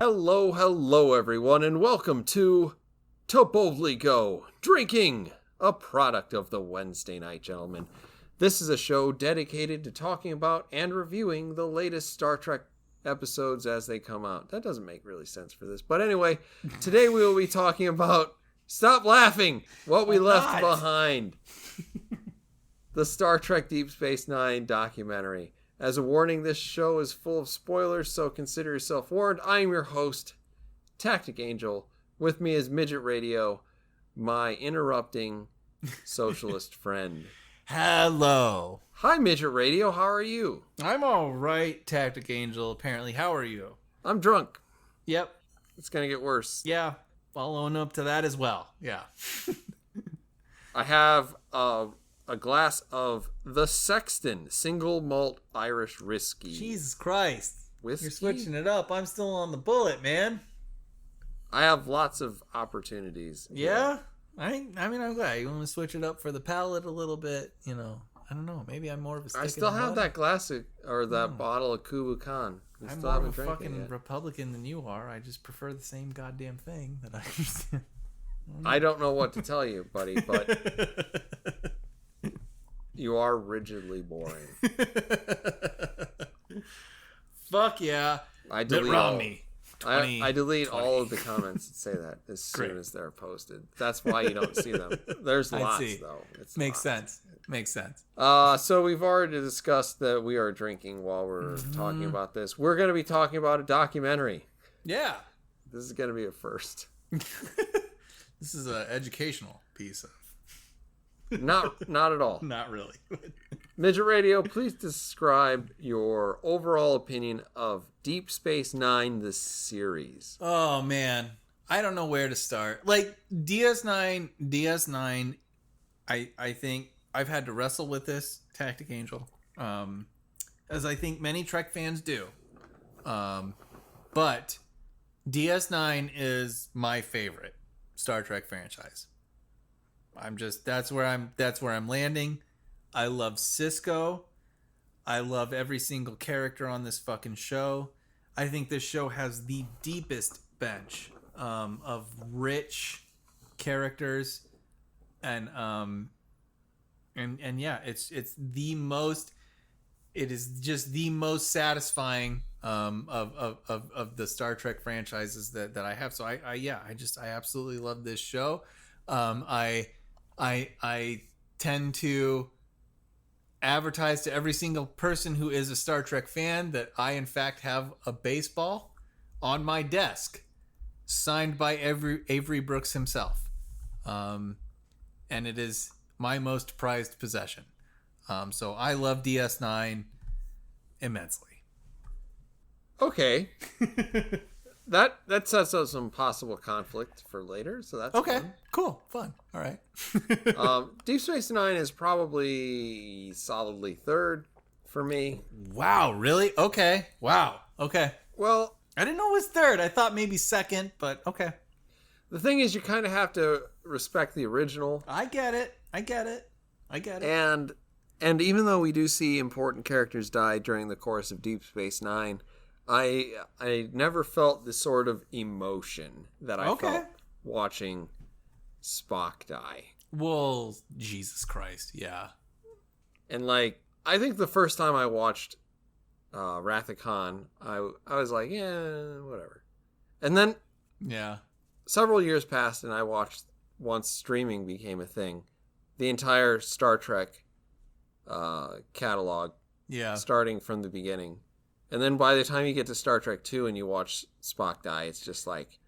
Hello, hello, everyone, and welcome to Boldly Go Drinking, a product of the Wednesday Night Gentlemen. This is a show dedicated to talking about and reviewing the latest Star Trek episodes as they come out. That doesn't make really sense for this, but anyway, today we will be talking about Stop Laughing! What We Left Behind. The Star Trek Deep Space Nine documentary. As a warning, this show is full of spoilers, so consider yourself warned. I am your host, Tactic Angel. With me is Midget Radio, my interrupting socialist friend. Hello. Hi, Midget Radio. How are you? I'm all right, Tactic Angel, apparently. How are you? I'm drunk. Yep. It's going to get worse. Yeah. Following up to that as well. Yeah. I have a glass of the Sexton single malt Irish whiskey. Jesus Christ. Whiskey? You're switching it up. I'm still on the bullet, man. I have lots of opportunities. Yeah? I mean, I'm glad. You want to switch it up for the palate a little bit, you know. I don't know. Maybe I'm more of a stick I still in the have mud. that glass or that bottle of Kublai Khan. I I'm still more of haven't a drank it fucking yet. Republican than you are. I just prefer the same goddamn thing that I understand. I don't know what to tell you, buddy, but you are rigidly boring. Fuck yeah. I Mitt delete Romney. I delete all of the comments that say that as soon as they're posted. That's why you don't see them. There's I lots, see. though. It's Makes lots. sense. Makes sense. So we've already discussed that we are drinking while we're talking about this. We're going to be talking about a documentary. Yeah. This is going to be a first. This is an educational piece of... Not at all. Not really. Midget Radio, please describe your overall opinion of Deep Space Nine, the series. Oh, man. I don't know where to start. Like, DS9, I think I've had to wrestle with this, Tactic Angel, as I think many Trek fans do. But DS9 is my favorite Star Trek franchise. That's where I'm landing. I love Sisko. I love every single character on this fucking show. I think this show has the deepest bench of rich characters, and yeah, it's the most. It is just the most satisfying of the Star Trek franchises that I have. So I absolutely love this show. I tend to advertise to every single person who is a Star Trek fan that I, in fact, have a baseball on my desk signed by Avery Brooks himself. And it is my most prized possession. So I love DS9 immensely. Okay. That sets up some possible conflict for later, so that's Okay, fun. cool, fun. All right. Deep Space Nine is probably solidly third for me. Wow, really? Okay. Wow. Okay. Well, I didn't know it was third. I thought maybe second, but okay. the thing is, you kind of have to respect the original, I get it. and even though we do see important characters die during the course of Deep Space Nine, I never felt the sort of emotion that I felt watching Spock die. Well, Jesus Christ, yeah. And like, I think the first time I watched Wrath of Khan, I was like, yeah, whatever. And then Yeah. several years passed, and I watched, once streaming became a thing, the entire Star Trek catalog, Yeah. starting from the beginning. And then by the time you get to Star Trek 2 and you watch Spock die, it's just like,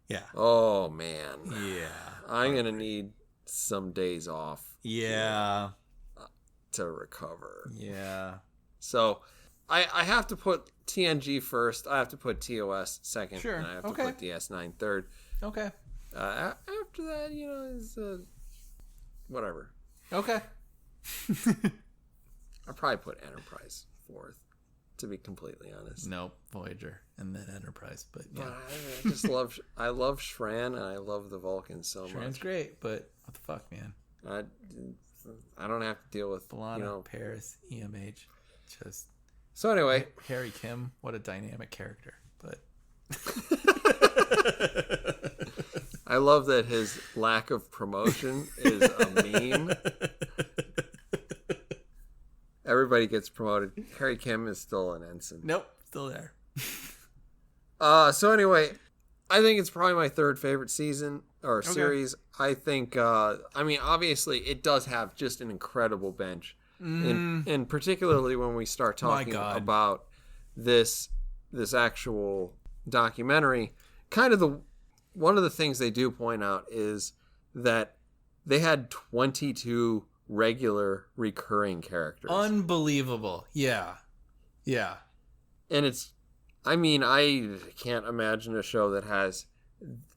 Yeah. oh man, Yeah. I'm going to need some days off Yeah. to recover. Yeah. So I have to put TNG first. I have to put TOS second. Sure. And I have Okay. to put DS9 third. Okay. After that, is whatever. Okay. I'd probably put Enterprise fourth, to be completely honest. Nope. Voyager and then Enterprise, but yeah. But I just love Shran, and I love the Vulcans so Shran's much. great, but what the fuck, man? I don't have to deal with B'Elanna, Paris, EMH, just So anyway, Harry Kim, what a dynamic character. But I love that his lack of promotion is a meme. Everybody gets promoted. Harry Kim is still an ensign. nope, still there. So anyway, I think it's probably my third favorite season or series. I think, obviously it does have just an incredible bench. And particularly when we start talking about this actual documentary, kind of one of the things they do point out is that they had 22 regular recurring characters. Unbelievable. Yeah. And I can't imagine a show that has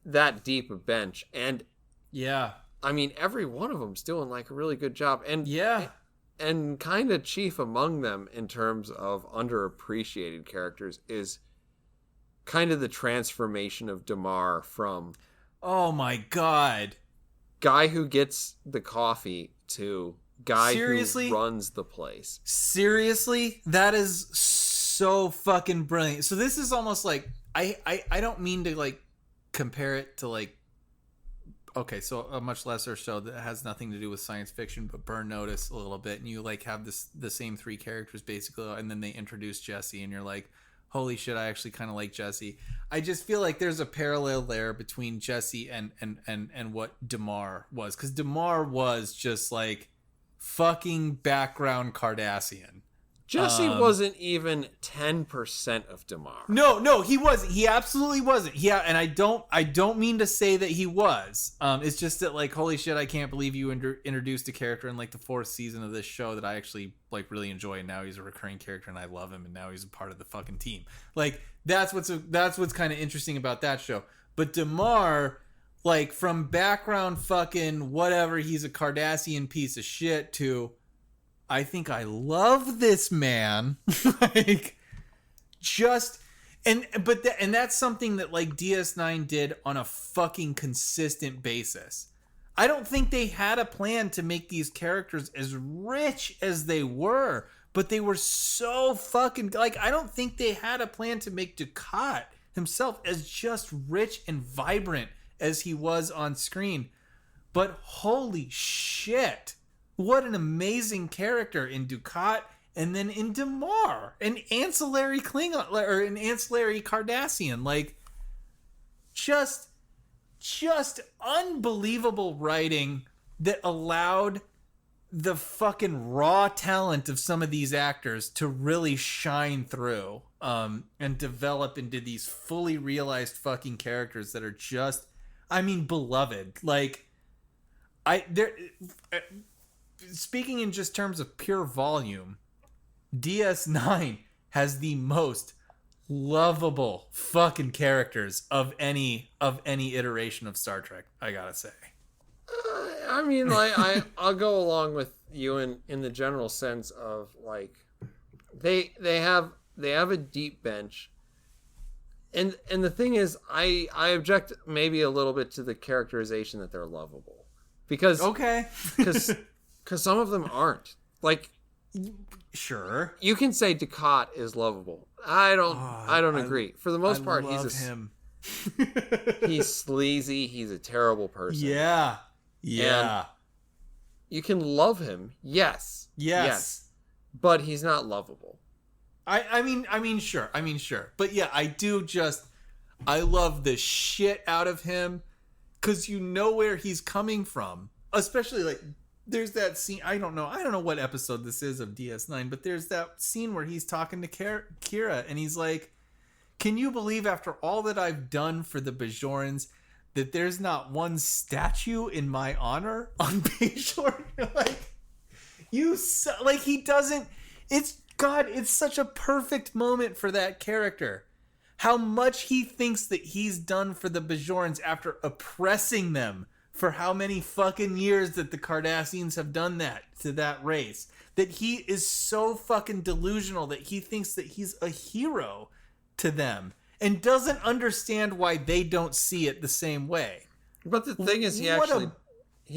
that deep a bench. And yeah, every one of them's doing like a really good job. And yeah. And kind of chief among them in terms of underappreciated characters is kind of the transformation of Damar from oh my god, guy who gets the coffee to guy Seriously? who runs the place. Seriously? That is so fucking brilliant. So this is almost like I don't mean to like compare it to like okay, so a much lesser show that has nothing to do with science fiction, but Burn Notice a little bit, and you like have the same three characters basically, and then they introduce Jesse, and you're like, holy shit, I actually kind of like Jesse. I just feel like there's a parallel there between Jesse and what Damar was, because Damar was just like fucking background Cardassian. Jesse wasn't even 10% of Damar. No, he wasn't. He absolutely wasn't. Yeah, and I don't mean to say that he was. It's just that like, holy shit, I can't believe you introduced a character in like the 4th season of this show that I actually like really enjoy, and now he's a recurring character and I love him, and now he's a part of the fucking team. Like that's what's kind of interesting about that show. But Damar, like from background fucking whatever, he's a Cardassian piece of shit to I think I love this man. Like just and that's something that like DS9 did on a fucking consistent basis. I don't think they had a plan to make these characters as rich as they were, but they were so fucking like I don't think they had a plan to make Dukat himself as just rich and vibrant as he was on screen. But holy shit. What an amazing character in Dukat, and then in Damar, an ancillary Klingon or an ancillary Cardassian, like just unbelievable writing that allowed the fucking raw talent of some of these actors to really shine through, and develop into these fully realized fucking characters that are just, beloved. Like speaking in just terms of pure volume, DS9 has the most lovable fucking characters of any iteration of Star Trek, I gotta say. I'll go along with you in the general sense of like they have a deep bench, and the thing is I object maybe a little bit to the characterization that they're lovable, because some of them aren't. Like, sure, you can say Dukat is lovable. I don't agree. For the most part, he's sleazy. He's a terrible person. Yeah. And you can love him. Yes. But he's not lovable. I mean, sure. But yeah, I love the shit out of him, because you know where he's coming from. Especially like, there's that scene, I don't know what episode this is of DS9, but there's that scene where he's talking to Kira, and he's like, can you believe after all that I've done for the Bajorans that there's not one statue in my honor on Bajor? It's such a perfect moment for that character. How much he thinks that he's done for the Bajorans after oppressing them for how many fucking years that the Cardassians have done that to that race. That he is so fucking delusional that he thinks that he's a hero to them and doesn't understand why they don't see it the same way. But the thing is, he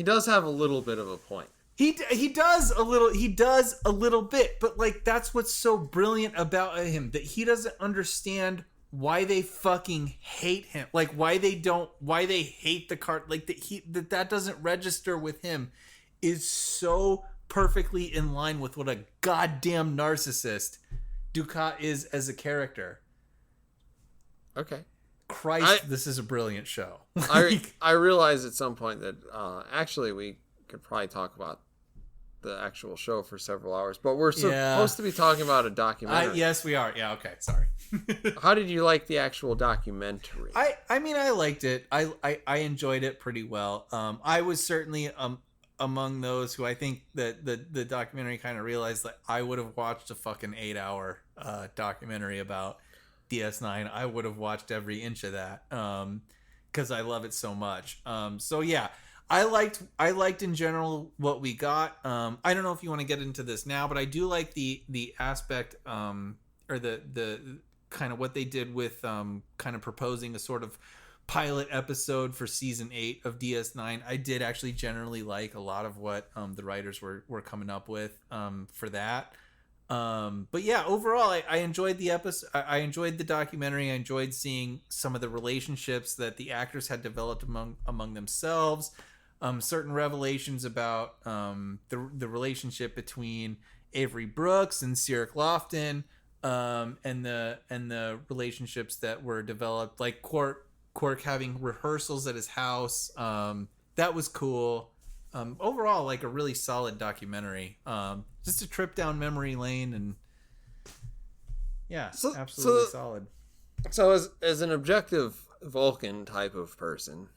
does have a little bit of a point. He does a little bit, but like that's what's so brilliant about him, that he doesn't understand why they fucking hate him, like why they hate the card, like that doesn't register with him is so perfectly in line with what a goddamn narcissist Dukat is as a character. Okay. Christ, this is a brilliant show. I realized at some point that actually we could probably talk about the actual show for several hours, but we're supposed to be talking about a documentary. Yes, we are. Yeah, okay, sorry. How did you like the actual documentary? I mean, I liked it. I enjoyed it pretty well. I was certainly among those who I think that the documentary kind of realized that I would have watched a fucking 8-hour documentary about DS9. I would have watched every inch of that because I love it so much. So yeah, I liked in general what we got. I don't know if you want to get into this now, but I do like the aspect or the kind of what they did with kind of proposing a sort of pilot episode for season 8 of DS9. I did actually generally like a lot of what the writers were coming up with for that. But yeah, overall, I enjoyed the episode. I enjoyed the documentary. I enjoyed seeing some of the relationships that the actors had developed among themselves. Certain revelations about the relationship between Avery Brooks and Cyric Lofton, and the relationships that were developed, like Quark having rehearsals at his house. That was cool. Overall, like a really solid documentary. Just a trip down memory lane, and yeah, absolutely solid. So as an objective Vulcan type of person,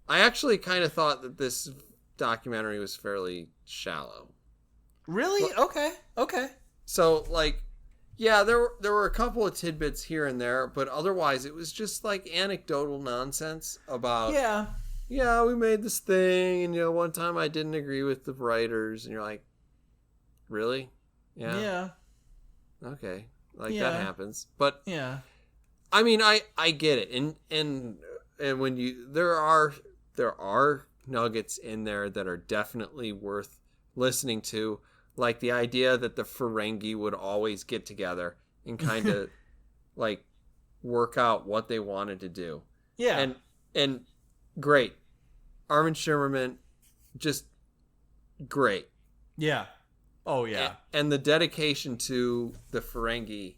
I actually kind of thought that this documentary was fairly shallow. Really? Okay. So like, yeah, there were a couple of tidbits here and there, but otherwise it was just like anecdotal nonsense about yeah, we made this thing, and one time I didn't agree with the writers, and you're like, really? Yeah. Okay. Like that happens. But yeah. I mean, I get it. And when there are nuggets in there that are definitely worth listening to, like the idea that the Ferengi would always get together and kind of like work out what they wanted to do. Yeah. And great. Armin Shimmerman, just great. Yeah. Oh yeah. And the dedication to the Ferengi,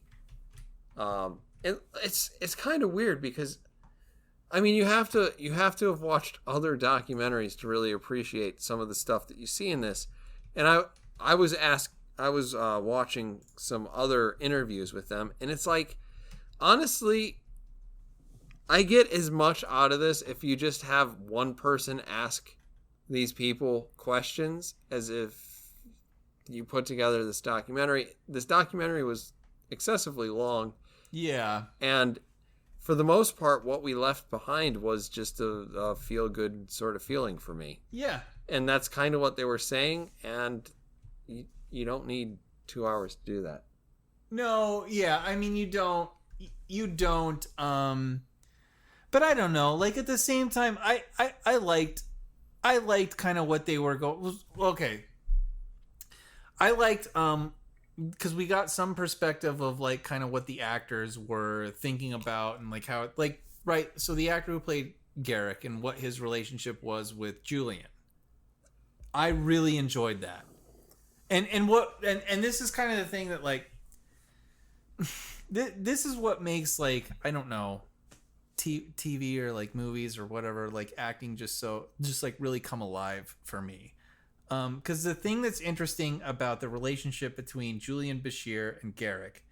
it's kind of weird because, I mean, you have to have watched other documentaries to really appreciate some of the stuff that you see in this. And I was watching some other interviews with them, and it's like, honestly, I get as much out of this if you just have one person ask these people questions as if you put together this documentary. This documentary was excessively long. Yeah. And for the most part, what we left behind was just a feel-good sort of feeling for me. Yeah. And that's kind of what they were saying, and you don't need 2 hours to do that. No, yeah. I mean, you don't, but I don't know. Like at the same time, I liked kind of what they were going. Okay, I liked because we got some perspective of like kind of what the actors were thinking about and like how like right. So the actor who played Garrick and what his relationship was with Julian, I really enjoyed that. And this is kind of the thing that like this is what makes like I don't know. TV or like movies or whatever, like acting just like really come alive for me. Because the thing that's interesting about the relationship between Julian Bashir and Garrick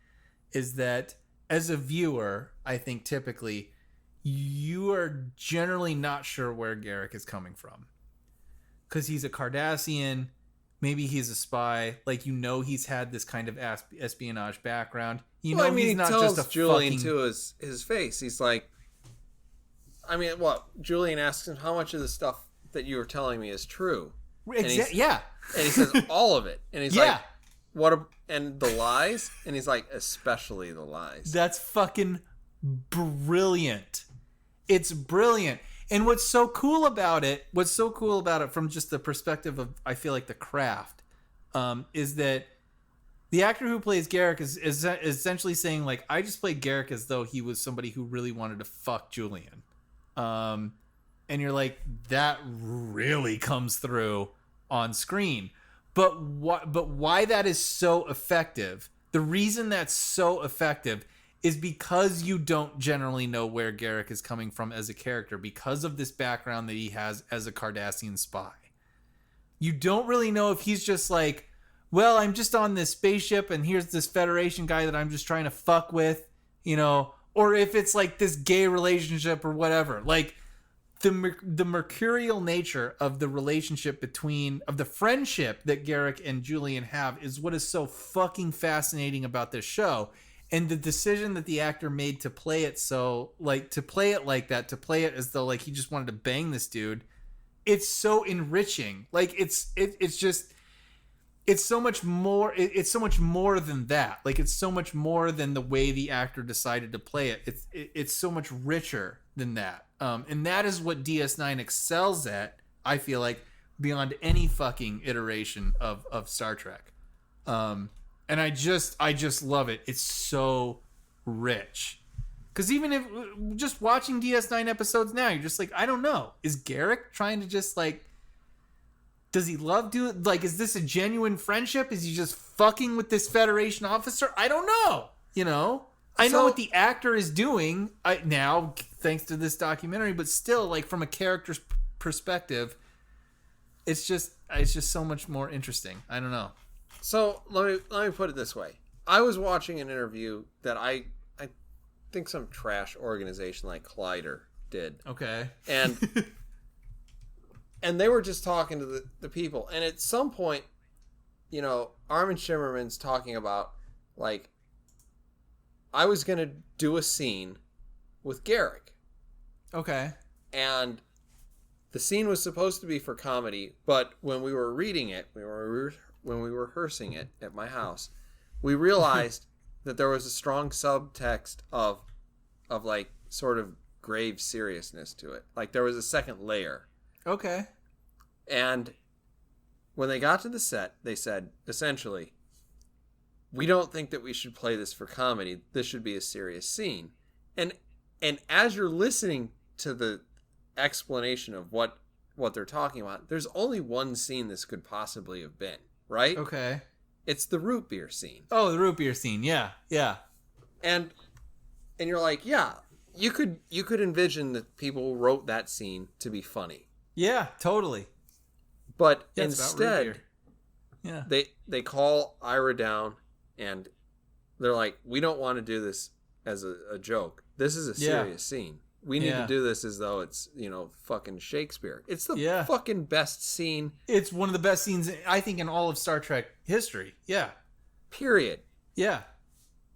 is that as a viewer, I think typically you are generally not sure where Garrick is coming from. Because he's a Cardassian, maybe he's a spy, like he's had this kind of espionage background. He's not tells just a Julian fucking... to his face. He's like, I mean, what? Julian asks him, how much of the stuff that you were telling me is true? Yeah. And he says, all of it. And he's like, what? And the lies? And he's like, especially the lies. That's fucking brilliant. It's brilliant. And what's so cool about it from just the perspective of, I feel like, the craft, is that the actor who plays Garrick is essentially saying, like, I just played Garrick as though he was somebody who really wanted to fuck Julian. And you're like, that really comes through on screen. But why that is so effective, the reason that's so effective is because you don't generally know where Garrick is coming from as a character because of this background that he has as a Cardassian spy. You don't really know if he's just like, well, I'm just on this spaceship and here's this Federation guy that I'm just trying to fuck with, you know, or if it's like this gay relationship or whatever. Like, the mercurial nature of the relationship of the friendship that Garrick and Julian have is what is so fucking fascinating about this show. And the decision that the actor made to play it like that, to play it as though like he just wanted to bang this dude, it's so enriching. Like it's so much more. It's so much more than that. Like it's so much more than the way the actor decided to play it. It's so much richer than that. And that is what DS9 excels at, I feel like, beyond any fucking iteration of Star Trek. And I just love it. It's so rich. Because even if just watching DS9 episodes now, you're just like, I don't know. Is Garrick trying to just like, does he love doing, like, is this a genuine friendship? Is he just fucking with this Federation officer? I don't know. You know? I know what the actor is doing now, thanks to this documentary, but still, like, from a character's perspective, it's just so much more interesting. I don't know. So let me put it this way. I was watching an interview that I think some trash organization like Collider did. Okay. And and they were just talking to the people. And at some point, you know, Armin Shimmerman's talking about, like, I was going to do a scene with Garrick. Okay. And the scene was supposed to be for comedy, but when we were reading it, when we were rehearsing it at my house, we realized that there was a strong subtext of like sort of grave seriousness to it. Like there was a second layer. Okay. And when they got to the set, they said, essentially, we don't think that we should play this for comedy. This should be a serious scene. And as you're listening to the explanation of what they're talking about, there's only one scene this could possibly have been, right? Okay. It's the root beer scene. Oh, the root beer scene. Yeah. Yeah. And you're like, yeah, you could envision that people wrote that scene to be funny. Yeah, totally. But yeah, instead, yeah, they call Ira down and they're like, we don't want to do this as a joke. This is a serious scene. We need to do this as though it's, you know, fucking Shakespeare. It's the fucking best scene. It's one of the best scenes, I think, in all of Star Trek history. Yeah. Period. Yeah.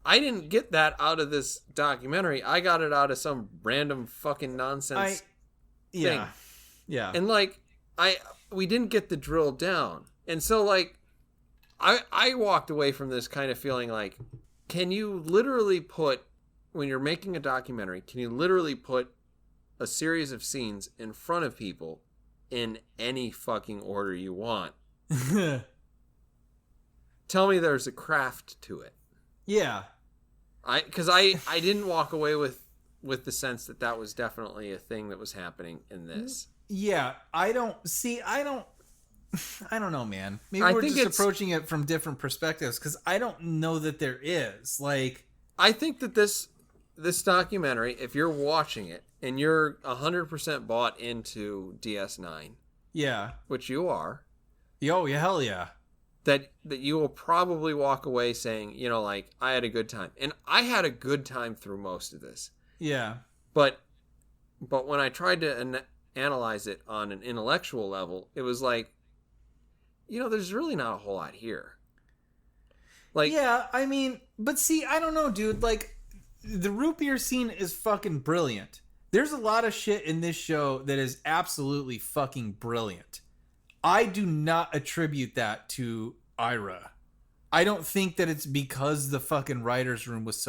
I didn't get that out of this documentary. I got it out of some random fucking nonsense thing. Yeah. And like, we didn't get the drill down. And so like, I walked away from this kind of feeling like, can you literally put, when you're making a documentary, can you literally put a series of scenes in front of people in any fucking order you want? Tell me there's a craft to it. Yeah. Because I didn't walk away with the sense that was definitely a thing that was happening in this. Yeah. I don't know, man. Maybe we're just approaching it from different perspectives because I don't know that there is. Like, I think that this documentary, if you're watching it and you're 100% bought into DS9, yeah, which you are, oh yeah, hell yeah, that you will probably walk away saying, you know, like, I had a good time, and I had a good time through most of this. Yeah, but when I tried to analyze it on an intellectual level, it was like, you know, there's really not a whole lot here. Like, yeah, I mean, but see, I don't know, dude. Like, the root beer scene is fucking brilliant. There's a lot of shit in this show that is absolutely fucking brilliant. I do not attribute that to Ira. I don't think that it's because the fucking writer's room was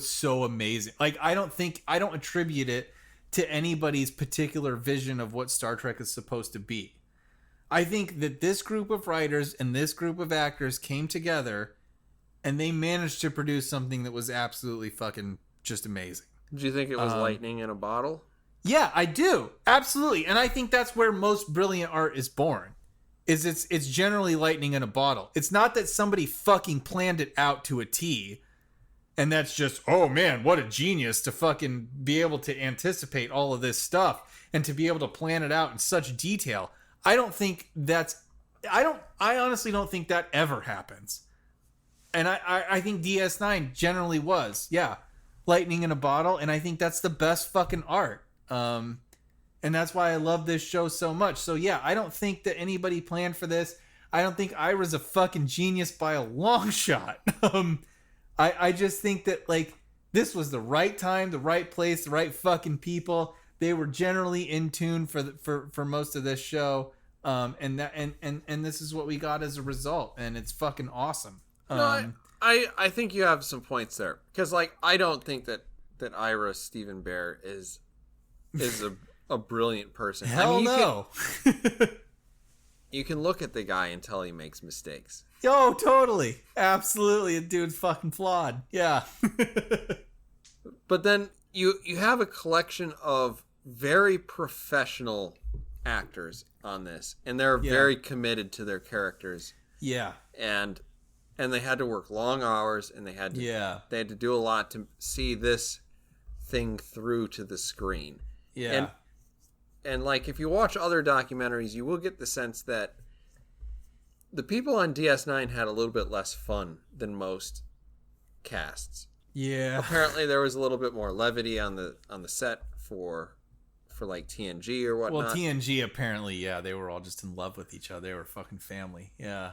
so amazing. Like, I don't attribute it to anybody's particular vision of what Star Trek is supposed to be. I think that this group of writers and this group of actors came together and they managed to produce something that was absolutely fucking just amazing. Do you think it was lightning in a bottle? Yeah, I do. Absolutely. And I think that's where most brilliant art is born. It's generally lightning in a bottle. It's not that somebody fucking planned it out to a T and that's just, oh man, what a genius to fucking be able to anticipate all of this stuff and to be able to plan it out in such detail. I honestly don't think that ever happens. And I think DS9 generally was, yeah, lightning in a bottle, and I think that's the best fucking art. And that's why I love this show so much. So yeah, I don't think that anybody planned for this. I don't think Ira's a fucking genius by a long shot. I just think that like this was the right time, the right place, the right fucking people. They were generally in tune for most of this show. And this is what we got as a result, and it's fucking awesome. No, I think you have some points there, because like I don't think that Ira Stephen Bear is a brilliant person. Hell no. You can look at the guy and tell he makes mistakes. Yo, totally, absolutely, the dude's fucking flawed. Yeah. But then you have a collection of very professional actors on this, and they're very committed to their characters. Yeah. And they had to work long hours, and they had to do a lot to see this thing through to the screen. Yeah. And like if you watch other documentaries, you will get the sense that the people on DS9 had a little bit less fun than most casts. Yeah. Apparently there was a little bit more levity on the set for like TNG or whatnot. Well, TNG apparently, yeah, they were all just in love with each other. They were fucking family. Yeah.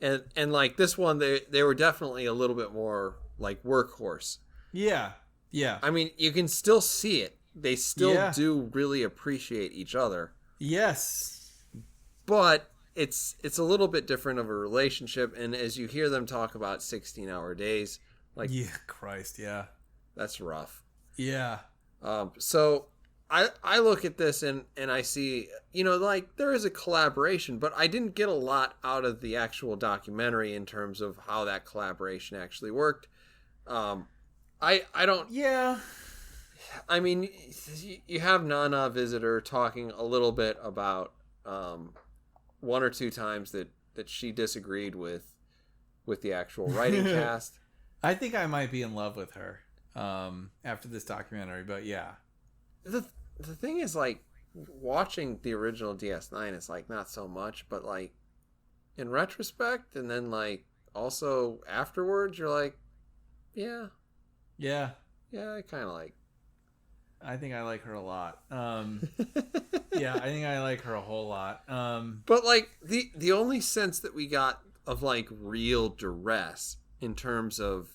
And like this one, they were definitely a little bit more like workhorse. Yeah. Yeah. I mean, you can still see it. They still do really appreciate each other. Yes. But it's a little bit different of a relationship, and as you hear them talk about 16-hour days, like Christ, yeah. That's rough. Yeah. So I look at this and I see, like there is a collaboration, but I didn't get a lot out of the actual documentary in terms of how that collaboration actually worked. I don't. Yeah. I mean, you have Nana Visitor talking a little bit about one or two times that she disagreed with the actual writing cast. I think I might be in love with her after this documentary, but yeah. The thing is, like, watching the original DS9 is like not so much, but like in retrospect and then like also afterwards, you're like, yeah, I kind of like. I think I like her a lot. Yeah, I think I like her a whole lot. But like the only sense that we got of like real duress in terms of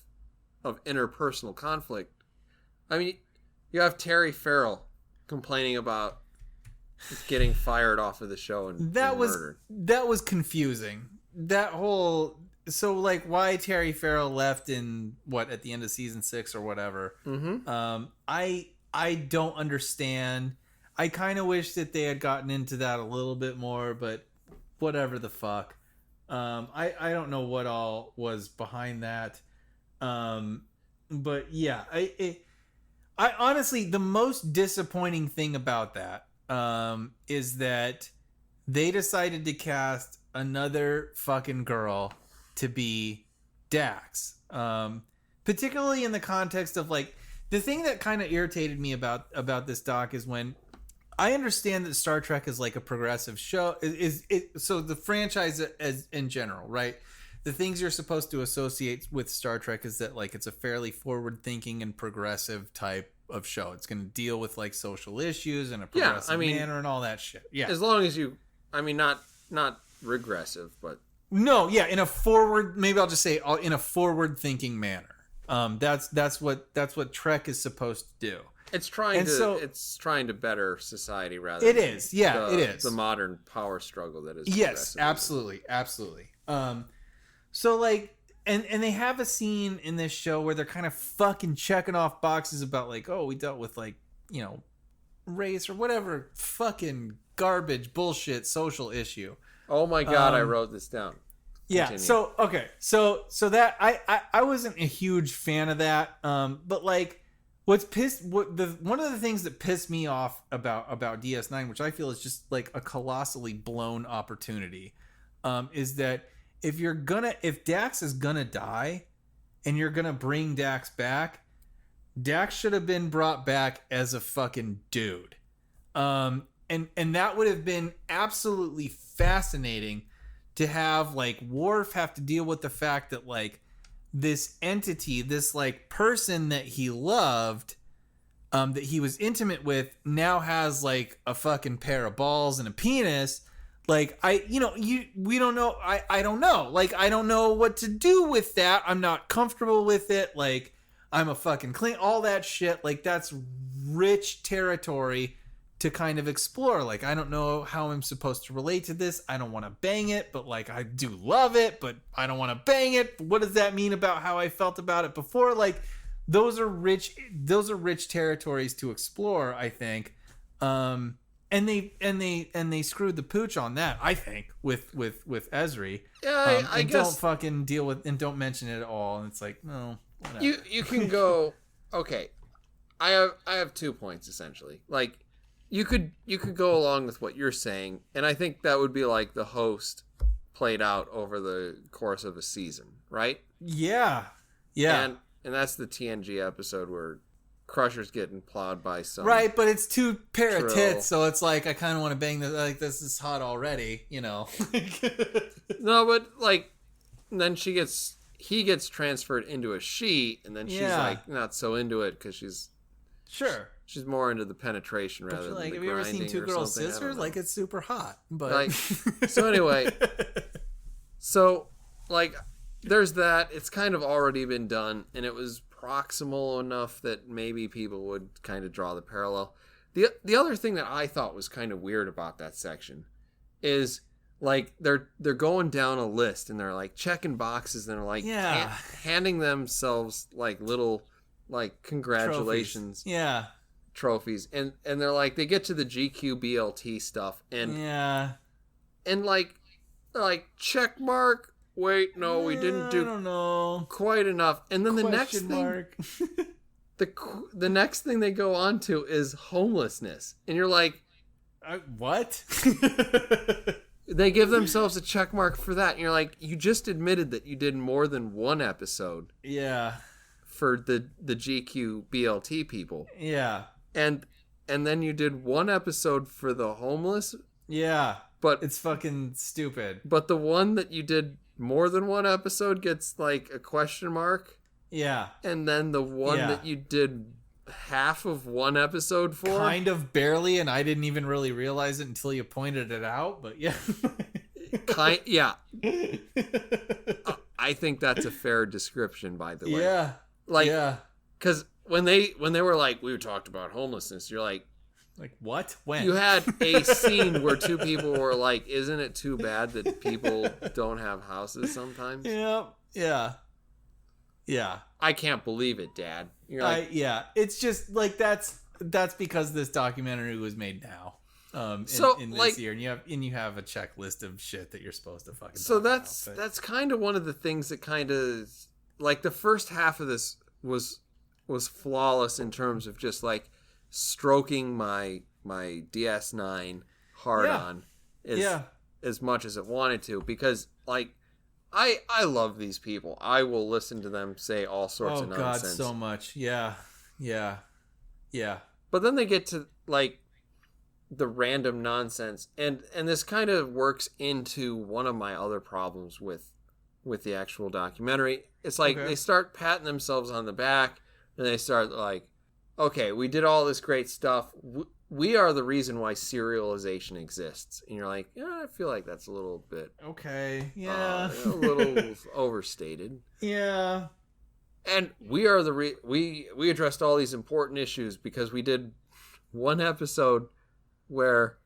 interpersonal conflict, I mean, you have Terry Farrell complaining about getting fired off of the show and murdered. That was confusing. That whole like why Terry Farrell left in at the end of season 6 or whatever. Mm-hmm. I don't understand. I kind of wish that they had gotten into that a little bit more, but whatever the fuck. I don't know what all was behind that. But yeah, I honestly, the most disappointing thing about that is that they decided to cast another fucking girl to be Dax. Particularly in the context of like, the thing that kind of irritated me about this doc is when I understand that Star Trek is like a progressive show. So the franchise as in general, right? The things you're supposed to associate with Star Trek is that like it's a fairly forward-thinking and progressive type of show. It's going to deal with like social issues in a progressive manner and all that shit. Yeah, as long as you, not regressive, but no, yeah, in a forward. Maybe I'll just say in a forward-thinking manner. That's what Trek is supposed to do. It's trying to better society rather. It is, yeah, it is the modern power struggle that is. Yes, absolutely. So like, and they have a scene in this show where they're kind of fucking checking off boxes about like, oh, we dealt with like, race or whatever fucking garbage bullshit social issue. Oh my God, I wrote this down. Yeah. Continue. So okay. So that I wasn't a huge fan of that. But like, one of the things that pissed me off about DS9, which I feel is just like a colossally blown opportunity, is that if Dax is gonna die, and you're gonna bring Dax back, Dax should have been brought back as a fucking dude. And that would have been absolutely fascinating to have like Worf have to deal with the fact that like this entity, this like person that he loved, that he was intimate with, now has like a fucking pair of balls and a penis. Like we don't know. I don't know. Like, I don't know what to do with that. I'm not comfortable with it. Like, I'm a fucking clean, all that shit. Like, that's rich territory to kind of explore. Like, I don't know how I'm supposed to relate to this. I don't want to bang it, but like, I do love it, but I don't want to bang it. What does that mean about how I felt about it before? Like, those are rich territories to explore, I think. And they screwed the pooch on that, I think, with Ezri. Yeah, I guess don't fucking deal with and don't mention it at all. And it's like, no, whatever. You can go. Okay, I have 2 points essentially. Like, you could go along with what you're saying, and I think that would be like the host played out over the course of a season, right? Yeah. And that's the TNG episode where Crusher's getting plowed by some. Right, but it's 2 pair Trill. of tits, so it's like I kind of want to bang this. Like, this is hot already, you know. No, but like, then he gets transferred into a she, and then she's like not so into it because she's more into the penetration rather than like, the have you ever seen grinding 2 or girls something? I don't sisters? know. Like, it's super hot, but Like, so anyway, so like, there's that. It's kind of already been done, and it was proximal enough that maybe people would kind of draw the parallel. The other thing that I thought was kind of weird about that section is like they're going down a list and they're like checking boxes and they're like handing themselves like little like congratulations trophies and they're like they get to the GQ BLT stuff and and like check mark. Wait, no, we didn't do I don't know. quite enough. And then the next thing, the next thing they go on to is homelessness. And you're like, what? they give themselves a check mark for that. And you're like, you just admitted that you did more than one episode. Yeah. For the GQ BLT people. Yeah. And then you did one episode for the homeless. Yeah. But it's fucking stupid. But the one that you did more than one episode gets like a question mark. Yeah. And then the one that you did half of one episode for? Kind of barely, and I didn't even really realize it until you pointed it out, but yeah. Yeah. I think that's a fair description, by the way. Yeah. Like, because when they were like, we talked about homelessness, you're like, what? When? You had a scene where 2 people were like, isn't it too bad that people don't have houses sometimes? Yeah. I can't believe it, Dad. You're like, it's just like that's because this documentary was made now. In this year, and you have a checklist of shit that you're supposed to fucking. So that's kind of one of the things that kind of like the first half of this was flawless in terms of just like stroking my DS9 hard on as much as it wanted to, because like I love these people. I will listen to them say all sorts of nonsense. Oh God, so much. Yeah. But then they get to like the random nonsense, and this kind of works into one of my other problems with the actual documentary. It's like they start patting themselves on the back, and they start like, okay, we did all this great stuff. We are the reason why serialization exists. And you're like, I feel like that's a little bit... Okay, yeah. A little overstated. Yeah. And we are we addressed all these important issues because we did one episode where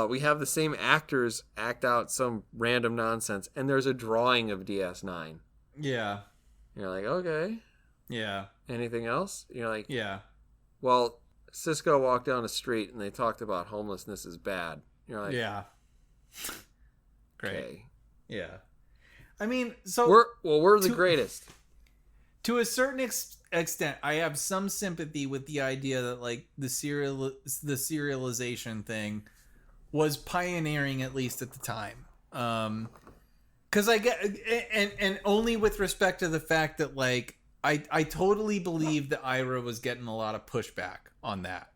we have the same actors act out some random nonsense, and there's a drawing of DS9. Yeah. You're like, okay. Yeah. Anything else? You're like, yeah. Well, Cisco walked down the street and they talked about homelessness is bad. You're like, Yeah. Great. okay. Yeah. I mean, so we're the greatest. To a certain extent, I have some sympathy with the idea that like the serialization thing was pioneering, at least at the time. Because I get, and only with respect to the fact that like I totally believe that Ira was getting a lot of pushback on that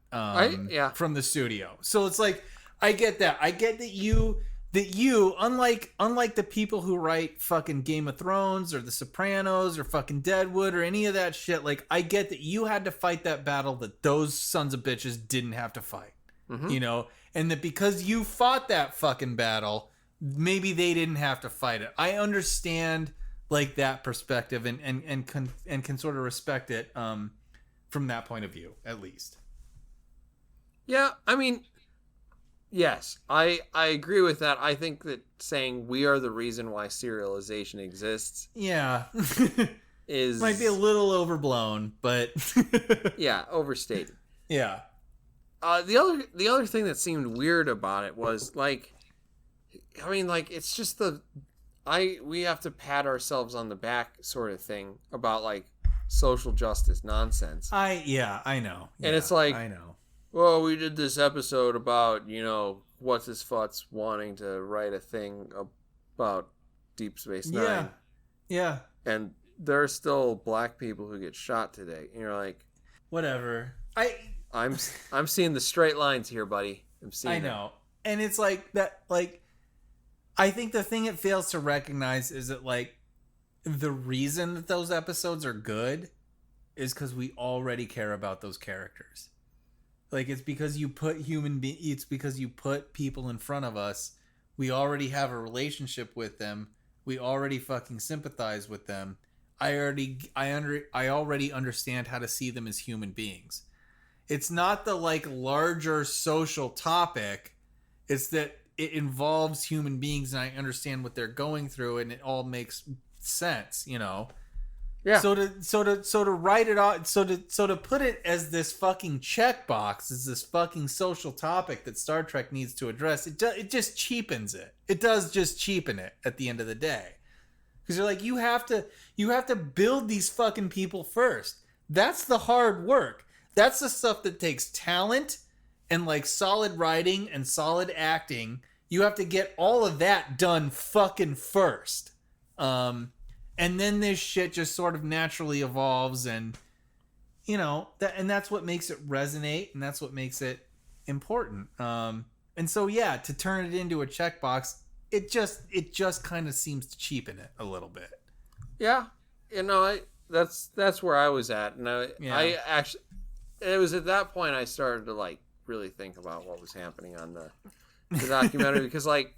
from the studio. So it's like I get that. I get that you unlike the people who write fucking Game of Thrones or The Sopranos or fucking Deadwood or any of that shit, like I get that you had to fight that battle that those sons of bitches didn't have to fight. Mm-hmm. You know, and that because you fought that fucking battle, maybe they didn't have to fight it. I understand like that perspective and can sort of respect it from that point of view, at least. Yeah, I mean, yes, I agree with that. I think that saying we are the reason why serialization exists, yeah, is might be a little overblown, but yeah, overstated. Yeah. The other thing that seemed weird about it was like, I mean, like it's just we have to pat ourselves on the back sort of thing about like social justice nonsense. I know. And it's like, I know. Well, we did this episode about, what's his futz wanting to write a thing about Deep Space Nine. Yeah. And there are still black people who get shot today. And you're like, whatever. I'm seeing the straight lines here, buddy. I know. And it's like that, like, I think the thing it fails to recognize is that, like, the reason that those episodes are good is because we already care about those characters. Like, it's because you put it's because you put people in front of us. We already have a relationship with them. We already fucking sympathize with them. I already understand how to see them as human beings. It's not the like larger social topic. It's that it involves human beings and I understand what they're going through and it all makes sense, Yeah. So to write it out, so to put it as this fucking checkbox, as this fucking social topic that Star Trek needs to address, it just cheapens it. It does just cheapen it at the end of the day. Because you're like, you have to build these fucking people first. That's the hard work. That's the stuff that takes talent and like solid writing and solid acting. You have to get all of that done fucking first. And then this shit just sort of naturally evolves and that's what makes it resonate and that's what makes it important. And so yeah, to turn it into a checkbox, it just kind of seems to cheapen it a little bit. Yeah. That's where I was at. And I actually, it was at that point I started to like really think about what was happening on the documentary because like,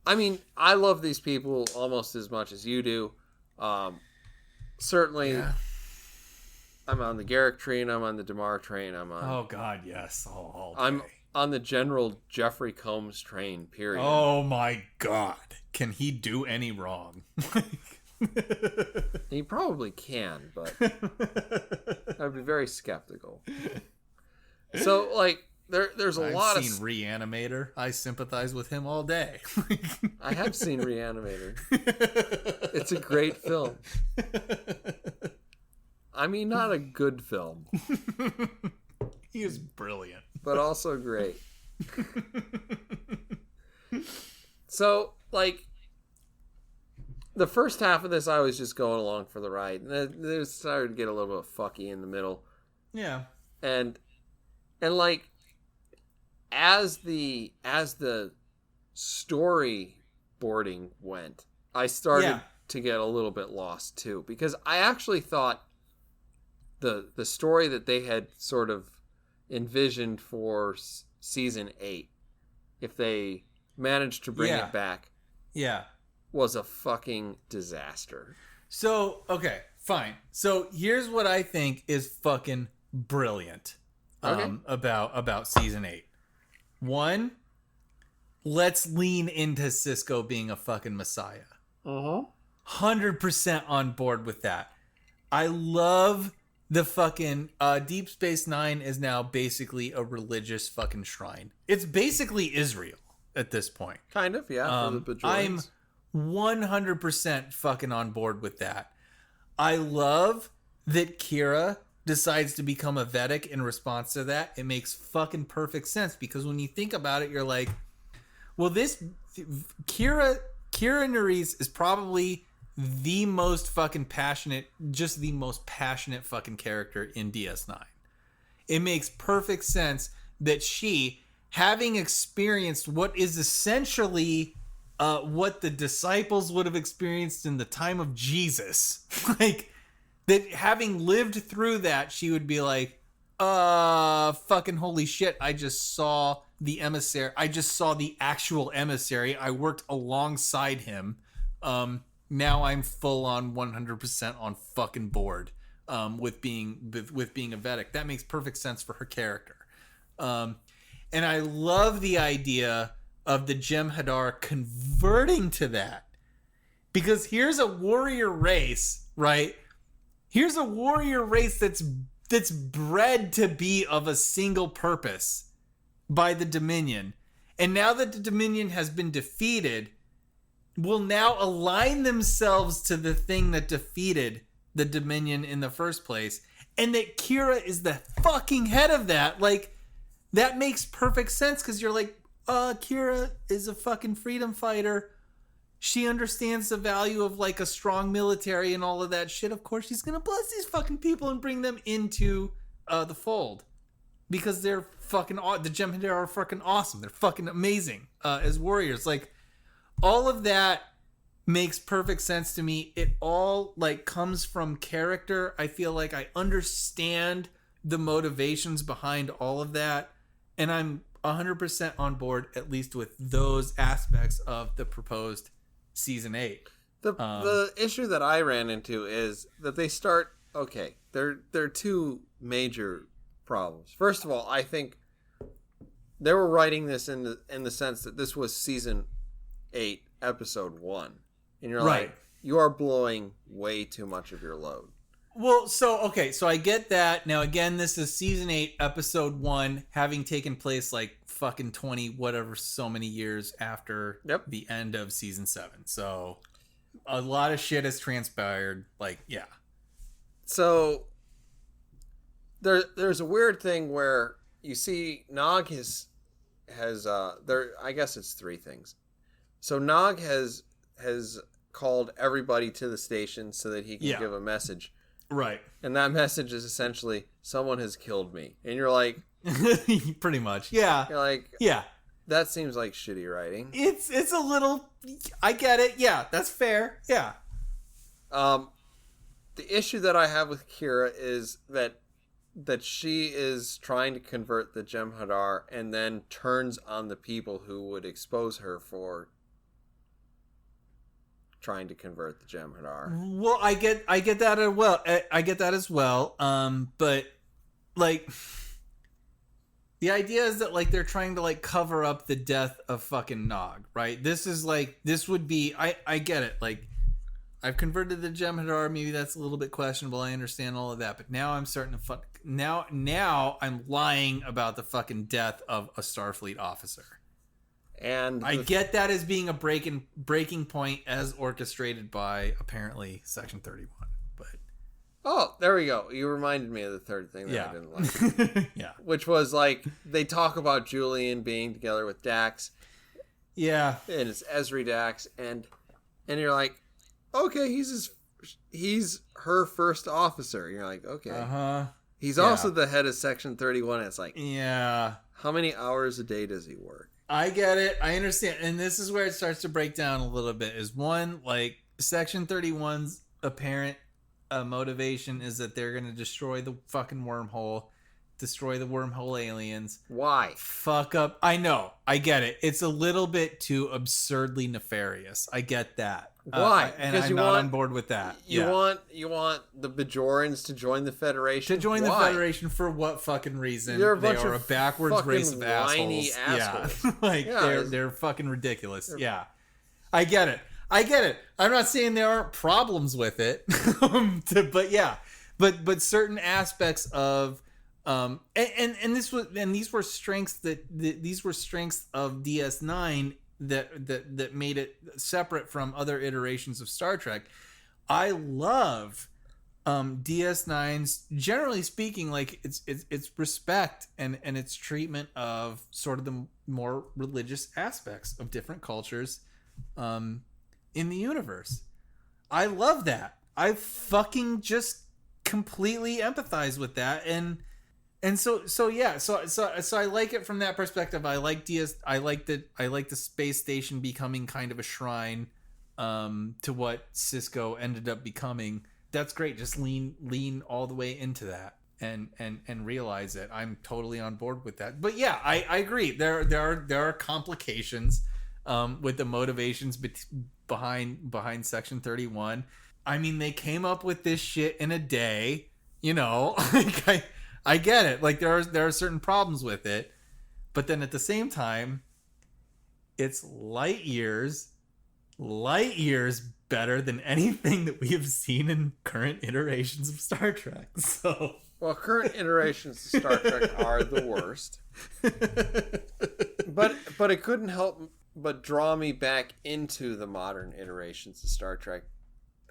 I mean, I love these people almost as much as you do. Certainly, yeah. I'm on the Garrick train. I'm on the DeMar train. I'm on. Oh God, yes, all day. I'm on the General Jeffrey Combs train. Period. Oh my God, can he do any wrong? He probably can, but I'd be very skeptical. So, like, there's a lot of. I've seen Reanimator. I sympathize with him all day. I have seen Reanimator. It's a great film. I mean, not a good film. He is brilliant, but also great. So, like, the first half of this, I was just going along for the ride. And it started to get a little bit fucky in the middle. Yeah. And like, as the storyboarding went, I started to get a little bit lost too, because I actually thought the story that they had sort of envisioned for season 8, if they managed to bring it back, was a fucking disaster. So, okay, fine. So here's what I think is fucking brilliant about season 8. 1, let's lean into Cisco being a fucking messiah. 100% on board with that. I love the fucking Deep Space Nine is now basically a religious fucking shrine. It's basically Israel at this point. Kind of, yeah. For the I'm Bajorans. 100% fucking on board with that. I love that Kira decides to become a Vedic in response to that. It makes fucking perfect sense because when you think about it, you're like, well, this Kira Nerys is probably the most fucking passionate, just the most passionate fucking character in DS9. It makes perfect sense that she, having experienced what is essentially what the disciples would have experienced in the time of Jesus, like that, having lived through that, she would be like, fucking holy shit, I just saw the emissary. I just saw the actual emissary. I worked alongside him. Now I'm full on 100% on fucking board with being a Vedic. That makes perfect sense for her character. And I love the idea of the Jem'Hadar converting to that. Because here's a warrior race, right? Here's a warrior race that's bred to be of a single purpose by the Dominion. And now that the Dominion has been defeated, will now align themselves to the thing that defeated the Dominion in the first place. And that Kira is the fucking head of that. Like, that makes perfect sense because you're like, Kira is a fucking freedom fighter. She understands the value of like a strong military and all of that shit. Of course, she's gonna bless these fucking people and bring them into the fold because they're fucking the Jem'Hadar are fucking awesome. They're fucking amazing as warriors. Like, all of that makes perfect sense to me. It all like comes from character. I feel like I understand the motivations behind all of that, and I'm 100% on board, at least with those aspects of the proposed season 8. The issue that I ran into is that they start. Okay, there are two major problems. First of all, I think they were writing this in the sense that this was season 8, episode 1, and you're Right. like, you are blowing way too much of your load. Well, so I get that. Now, again, this is season 8, episode 1, having taken place like fucking 20 whatever so many years after the end of season 7. So a lot of shit has transpired. Like, yeah. So there's a weird thing where you see Nog has there. I guess it's 3 things. So Nog has called everybody to the station so that he can give a message. Right. And that message is essentially, someone has killed me. And you're like... Pretty much. Yeah. You're like... Yeah. That seems like shitty writing. It's a little... I get it. Yeah, that's fair. Yeah. The issue that I have with Kira is that she is trying to convert the Jem'Hadar and then turns on the people who would expose her for trying to convert the Jem'Hadar. Well, I get that as well. I get that as well. But like, the idea is that like they're trying to like cover up the death of fucking Nog, right? This would be. I get it. Like, I've converted the Jem'Hadar. Maybe that's a little bit questionable. I understand all of that, but now I'm starting to now I'm lying about the fucking death of a Starfleet officer. And I get that as being a breaking point as orchestrated by apparently Section 31. But there we go. You reminded me of the third thing that I didn't like. Yeah. Which was like they talk about Julian being together with Dax. Yeah. And it's Ezri Dax and you're like, okay, he's her first officer. You're like, okay. Uh-huh. He's also the head of Section 31. And it's like, yeah. How many hours a day does he work? I get it. I understand. And this is where it starts to break down a little bit. Is one, like, Section 31's apparent motivation is that they're going to destroy the fucking wormhole, destroy the wormhole aliens. Why? Fuck up. I know. I get it. It's a little bit too absurdly nefarious. I get that. Why? And I'm not on board with that. You want the Bajorans to join the Federation? To join the Federation for what fucking reason? They are a backwards race of assholes. Yeah. Like, they're fucking ridiculous. Yeah. I get it. I'm not saying there aren't problems with it. But yeah. but certain aspects of these were strengths of DS9 that made it separate from other iterations of Star Trek. I love DS9's, generally speaking, like its respect and its treatment of sort of the more religious aspects of different cultures in the universe. I love that. I fucking just completely empathize with that, and so I like it from that perspective. I like the space station becoming kind of a shrine to what Sisko ended up becoming. That's great. Just lean all the way into that and realize it. I'm totally on board with that. But yeah, I agree. There are complications with the motivations behind Section 31. I mean, they came up with this shit in a day. You know, like I get it. Like there are certain problems with it, but then at the same time, it's light years better than anything that we have seen in current iterations of Star Trek. So, well, current iterations of Star Trek are the worst. But it couldn't help but draw me back into the modern iterations of Star Trek.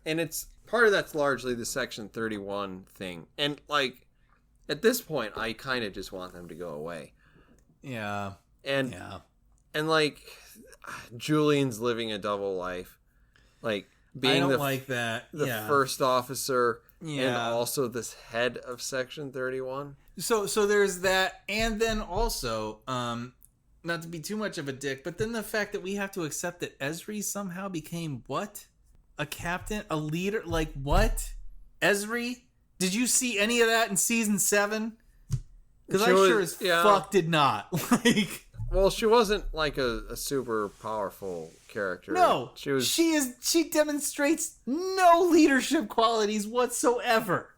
And it's part of that's largely the Section 31 thing. And like at this point I kind of just want them to go away. Yeah. And like Julian's living a double life. Like being the first officer and also this head of Section 31. So there's that, and then also, not to be too much of a dick, but then the fact that we have to accept that Ezri somehow became what? A captain? A leader? Like what? Ezri? Did you see any of that in season 7? Because I sure as fuck did not. Like, well, she wasn't like a super powerful character. No, she demonstrates no leadership qualities whatsoever.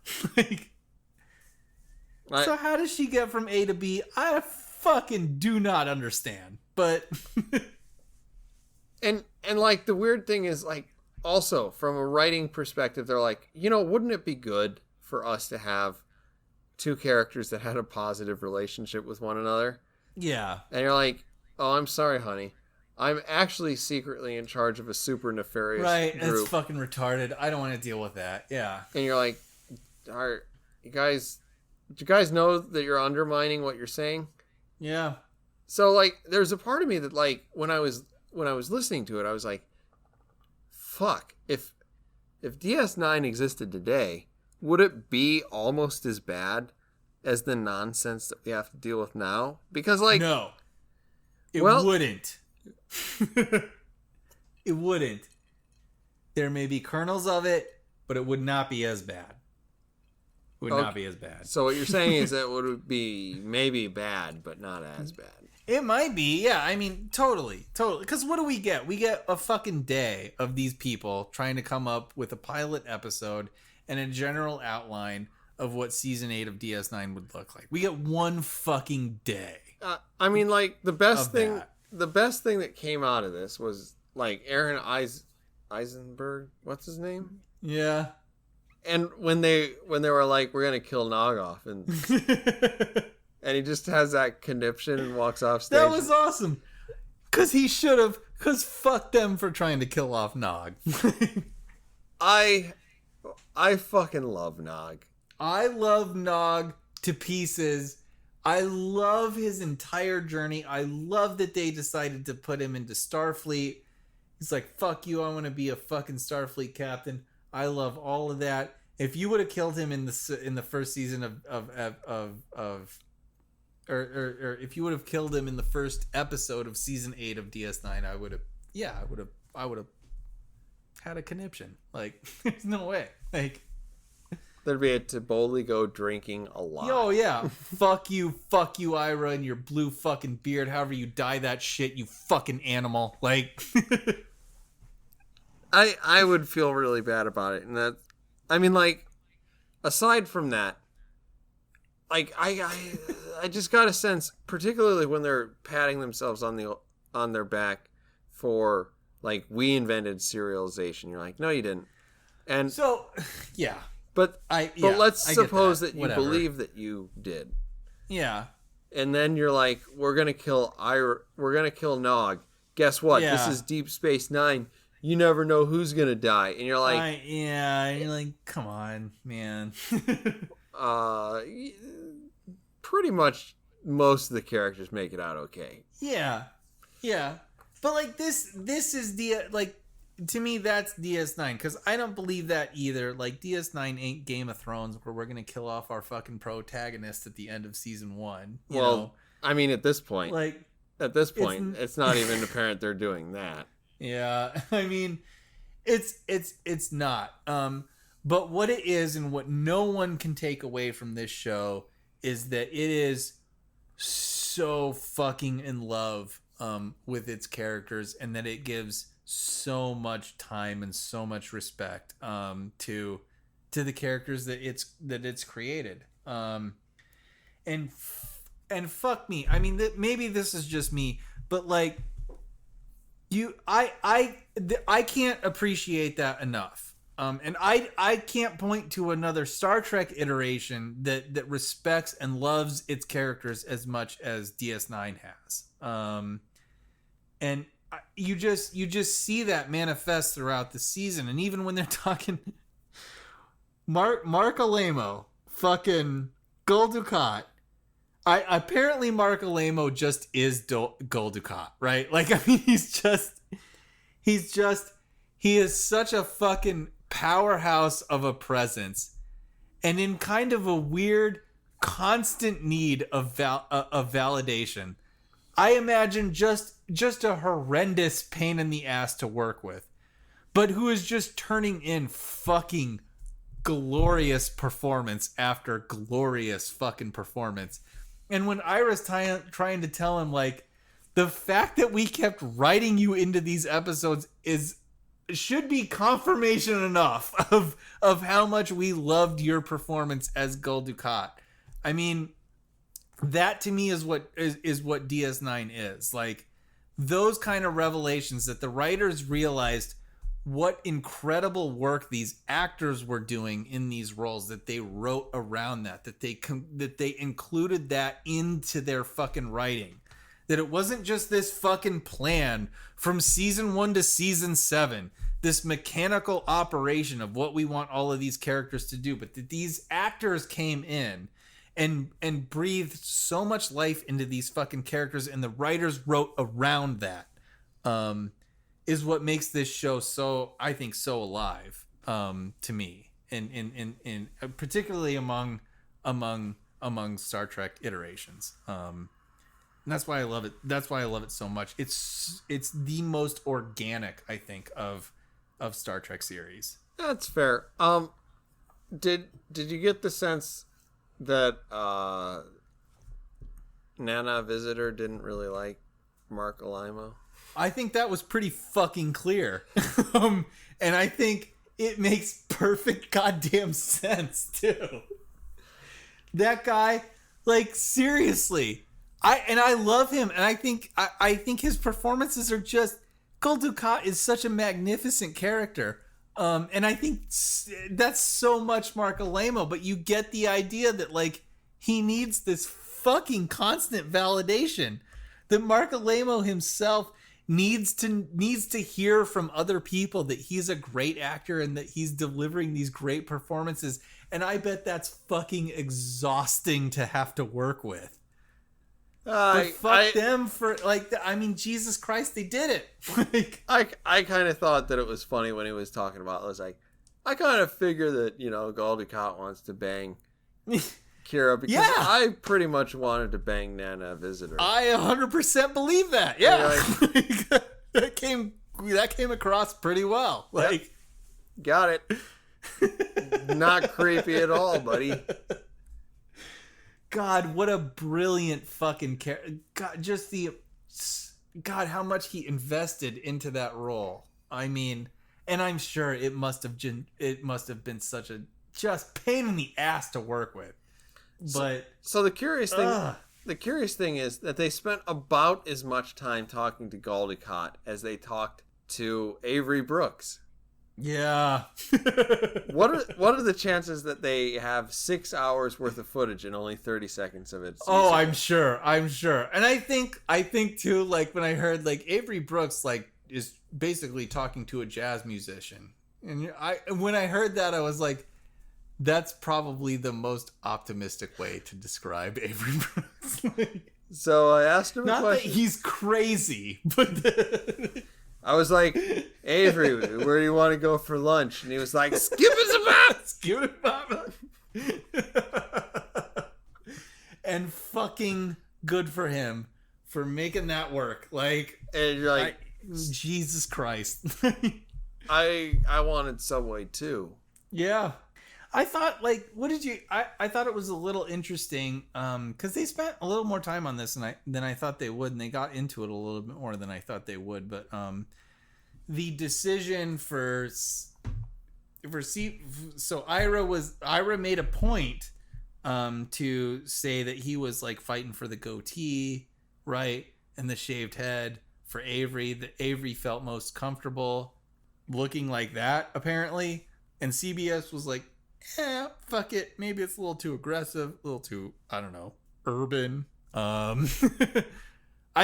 So how does she get from A to B? I fucking do not understand. But and like the weird thing is, like, also from a writing perspective, they're like, you know, wouldn't it be good for us to have two characters that had a positive relationship with one another? Yeah. And you're like, oh, I'm sorry, honey. I'm actually secretly in charge of a super nefarious group. Right, it's fucking retarded. I don't want to deal with that. Yeah. And you're like, do you guys know that you're undermining what you're saying? Yeah. So, like, there's a part of me that, like, when I was listening to it, I was like, fuck, if DS9 existed today, would it be almost as bad as the nonsense that we have to deal with now? Because, like, no, it wouldn't. It wouldn't. There may be kernels of it, but it would not be as bad. It would not be as bad. So what you're saying is that it would be maybe bad, but not as bad. It might be, yeah. I mean, totally. Because what do we get? We get a fucking day of these people trying to come up with a pilot episode and a general outline of what season 8 of DS9 would look like. We get one fucking day. I mean, like, the best thing that came out of this was, like, Aaron Eisenberg. What's his name? Yeah. And when they were like, we're gonna kill Nogoff, and and he just has that conniption and walks off stage. That was awesome. Cause he should have. Cause fuck them for trying to kill off Nog. I fucking love Nog. I love Nog to pieces. I love his entire journey. I love that they decided to put him into Starfleet. He's like, fuck you, I want to be a fucking Starfleet captain. I love all of that. If you would have killed him in the first season or if you would have killed him in the first episode of season 8 of DS9, I would have had a conniption. Like, there's no way. Like, there'd be a to boldly go drinking a lot. Oh yeah. fuck you, Ira, and your blue fucking beard. However you dye that shit, you fucking animal. Like, I would feel really bad about it, and that, I mean, like, aside from that, like, I just got a sense, particularly when they're patting themselves on their back for, like, we invented serialization. You're like, no, you didn't. And so, yeah. But let's suppose that you Whatever. believe that you did. Yeah. And then you're like, we're gonna kill Nog. Guess what? Yeah. This is Deep Space Nine. You never know who's gonna die. And you're like, you're like, come on, man. Pretty much most of the characters make it out okay. Yeah. But like this is to me that's DS9, because I don't believe that either. Like DS9 ain't Game of Thrones where we're gonna kill off our fucking protagonist at the end of season 1. You know? I mean, at this point, like it's not even apparent they're doing that. Yeah, I mean, it's not. But what it is, and what no one can take away from this show, is that it is so fucking in love with its characters, and that it gives so much time and so much respect to the characters that it's created. And fuck me, I mean, maybe this is just me, but like, I can't appreciate that enough. And I can't point to another Star Trek iteration that respects and loves its characters as much as DS9 has. And you just see that manifest throughout the season. And even when they're talking, Mark Alamo, fucking Gul Dukat. Apparently Mark Alamo just is Gul Dukat, right? Like, I mean, he is such a fucking powerhouse of a presence, and in kind of a weird constant need of validation. I imagine just a horrendous pain in the ass to work with, but who is just turning in fucking glorious performance after glorious fucking performance. And when Ira's trying to tell him, like, the fact that we kept writing you into these episodes should be confirmation enough of how much we loved your performance as Gul Dukat. I mean, that to me is what DS9 is. Like, those kind of revelations that the writers realized what incredible work these actors were doing in these roles, that they wrote around that they included that into their fucking writing, that it wasn't just this fucking plan from season 1 to season 7, this mechanical operation of what we want all of these characters to do, but that these actors came in and breathed so much life into these fucking characters, and the writers wrote around that. Is what makes this show so, I think, so alive to me, and particularly among Star Trek iterations. And that's why I love it. That's why I love it so much. It's the most organic, I think, of Star Trek series. That's fair. Did you get the sense that Nana Visitor didn't really like Mark Alamo? I think that was pretty fucking clear. And I think it makes perfect goddamn sense too. That guy, like, seriously, I love him, and I think his performances are just, Gul Dukat is such a magnificent character. And I think that's so much Mark Alamo, but you get the idea that, like, he needs this fucking constant validation, that Mark Alamo himself needs to hear from other people that he's a great actor and that he's delivering these great performances. And I bet that's fucking exhausting to have to work with. But fuck them for, like, I mean, Jesus Christ, they did it. Like, I kind of thought that it was funny when he was talking about it. I was like, I kind of figure that, Gul Dukat wants to bang Kira, because I pretty much wanted to bang Nana Visitor. I 100% believe that. Yeah. that came across pretty well. Like, yep. Got it. Not creepy at all, buddy. God, what a brilliant fucking character. God, how much he invested into that role. I mean, and I'm sure it must have been such a just pain in the ass to work with. But so the curious thing is that they spent about as much time talking to Gul Dukat as they talked to Avery Brooks. Yeah. What are the chances that they have 6 hours worth of footage and only 30 seconds of it? Oh, I'm sure. And I think too, like when I heard like Avery Brooks like is basically talking to a jazz musician. And when I heard that, I was like, that's probably the most optimistic way to describe Avery Brooks. So I asked him a Not question. that he's crazy, but I was like, Avery, where do you want to go for lunch? And he was like, skip it, and fucking good for him for making that work. Like, and you're like, Jesus Christ. I wanted Subway too. Yeah. I thought, like, I thought it was a little interesting, because they spent a little more time on this than I thought they would, and they got into it a little bit more than I thought they would, but, the decision so Ira made a point, to say that he was, like, fighting for the goatee, right, and the shaved head for Avery, that Avery felt most comfortable looking like that, apparently, and CBS was like, fuck it. Maybe it's a little too aggressive, a little too, I don't know, urban. I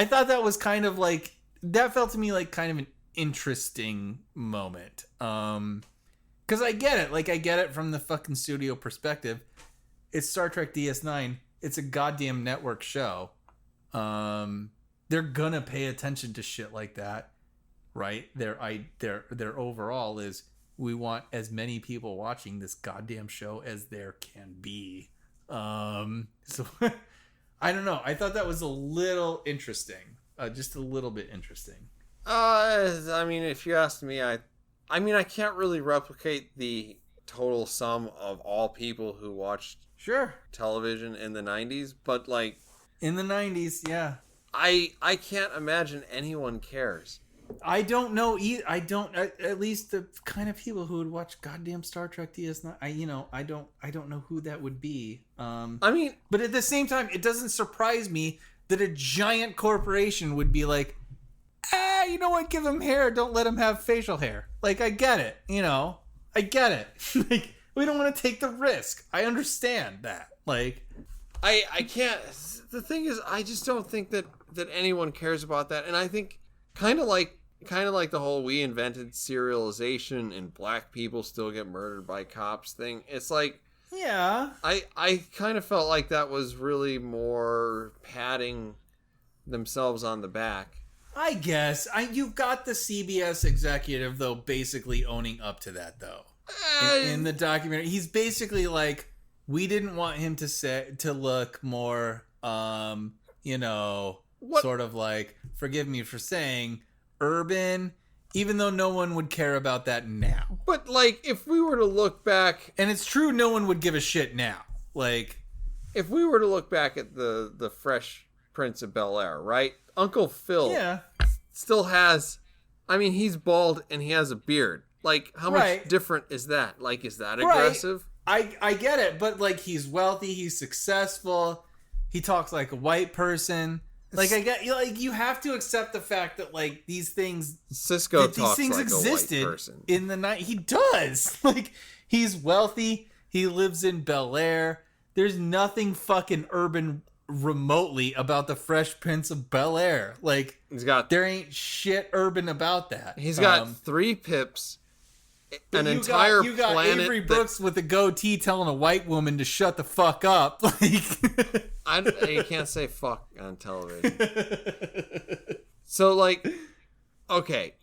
thought that was kind of like, that felt to me like kind of an interesting moment. Because I get it. Like, I get it from the fucking studio perspective. It's Star Trek DS9. It's a goddamn network show. They're gonna pay attention to shit like that, right? Their overall is, we want as many people watching this goddamn show as there can be. So I don't know. I thought that was a little interesting. Just a little bit interesting. I mean, if you asked me, I can't really replicate the total sum of all people who watched television in the 90s, but like in the 90s, yeah. I can't imagine anyone cares. I don't know. I don't. At least the kind of people who would watch goddamn Star Trek DS9. I don't know who that would be. I mean, but at the same time, it doesn't surprise me that a giant corporation would be like, you know what? Give him hair. Don't let him have facial hair. Like, I get it. I get it. Like, we don't want to take the risk. I understand that. Like, I can't. The thing is, I just don't think that anyone cares about that, and I think. Kind of like the whole we invented serialization and black people still get murdered by cops thing. It's like, yeah, I kind of felt like that was really more patting themselves on the back. I guess you got the CBS executive though basically owning up to that though. In the documentary, he's basically like, we didn't want him to look more, sort of like, forgive me for saying, urban, even though no one would care about that now. But like, if we were to look back, and it's true, no one would give a shit now. Like, if we were to look back at the Fresh Prince of Bel-Air, right? Uncle Phil still has, I mean, he's bald and he has a beard. Like, how much different is that? Like, is that aggressive? I get it, but like, he's wealthy, he's successful, he talks like a white person. Like, I get, like, you have to accept the fact that like these things, Cisco talks these things like existed a white person in the night. He does. Like, he's wealthy. He lives in Bel Air. There's nothing fucking urban remotely about the Fresh Prince of Bel Air. Like, there ain't shit urban about that. He's got 3 pips. An entire planet. You got Avery Brooks with a goatee telling a white woman to shut the fuck up. Like, you can't say fuck on television. So like, okay,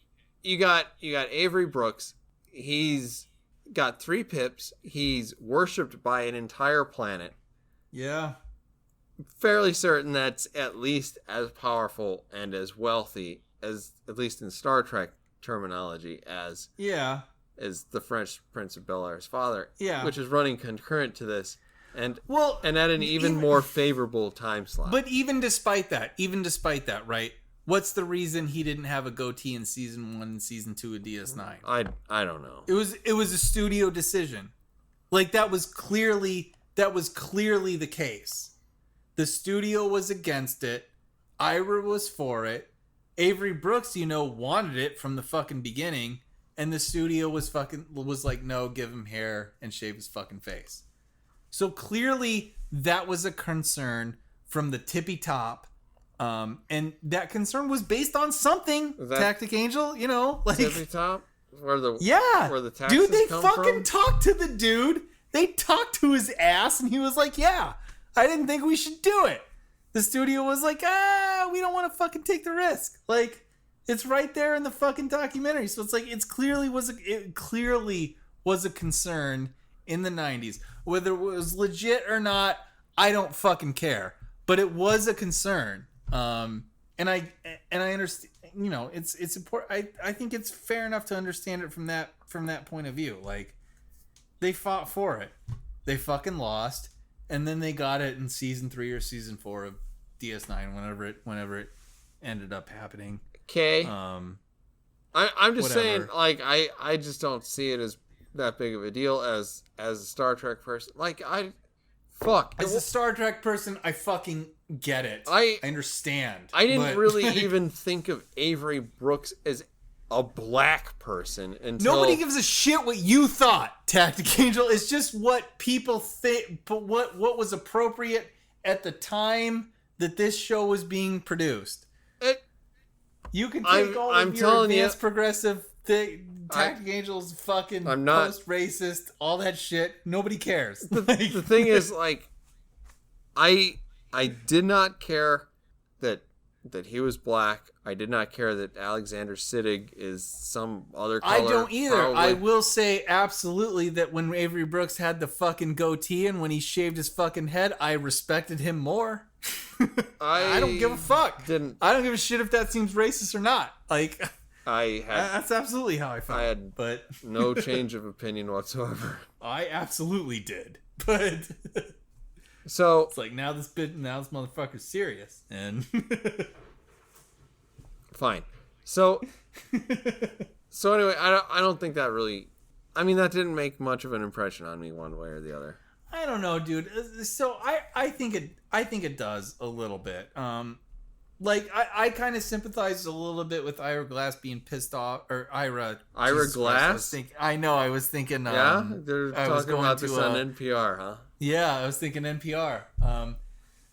you got Avery Brooks. He's got 3 pips. He's worshipped by an entire planet. Yeah. Fairly certain that's at least as powerful and as wealthy as, at least in Star Trek terminology, as is the French Prince of Bel-Air's father, which is running concurrent to this, and at an even more favorable time slot. But even despite that, right? What's the reason he didn't have a goatee in season 1 and season 2 of DS9? I don't know. It was a studio decision. Like, that was clearly the case. The studio was against it. Ira was for it. Avery Brooks, wanted it from the fucking beginning. and the studio was like, no, give him hair and shave his fucking face. So clearly that was a concern from the tippy top. And that concern was based on something. Tactic Angel, you know, like tippy top, where the taxes dude, they come fucking from? talked to the dude. They talked to his ass, and he was like, "Yeah, I didn't think we should do it." The studio was like, we don't want to fucking take the risk. Like, it's right there in the fucking documentary. So it's like it clearly was a concern in the 90s. Whether it was legit or not, I don't fucking care. But it was a concern. And I understand, you know, it's important. I think it's fair enough to understand it from that point of view. Like, they fought for it. They fucking lost. And then they got it in season 3 or season 4 of DS9, whenever it ended up happening. Okay. I'm just whatever. saying, like, I just don't see it as that big of a deal as a Star Trek person. Like, As a Star Trek person, I fucking get it. I understand. I didn't really even think of Avery Brooks as a black person until... Nobody gives a shit what you thought, Tactic Angel. It's just what people think, but what was appropriate at the time that this show was being produced. You can take all of your advanced progressive Tactic Angel's fucking post-racist, all that shit. Nobody cares. The thing is, like, I did not care that he was black. I did not care that Alexander Siddig is some other color. I don't either. Probably. I will say absolutely that when Avery Brooks had the fucking goatee and when he shaved his fucking head, I respected him more. I don't give a fuck. I don't give a shit if that seems racist or not. Like, that's absolutely how I felt. I had but no change of opinion whatsoever. I absolutely did. But so it's like now this motherfucker's serious and fine. So anyway, I don't think that really. I mean, that didn't make much of an impression on me one way or the other. I don't know, dude. So I think it does a little bit. Like I kind of sympathize a little bit with Ira Glass being pissed off, or Ira Glass. I was thinking. Yeah, they're talking about this on NPR, huh? Yeah, I was thinking NPR.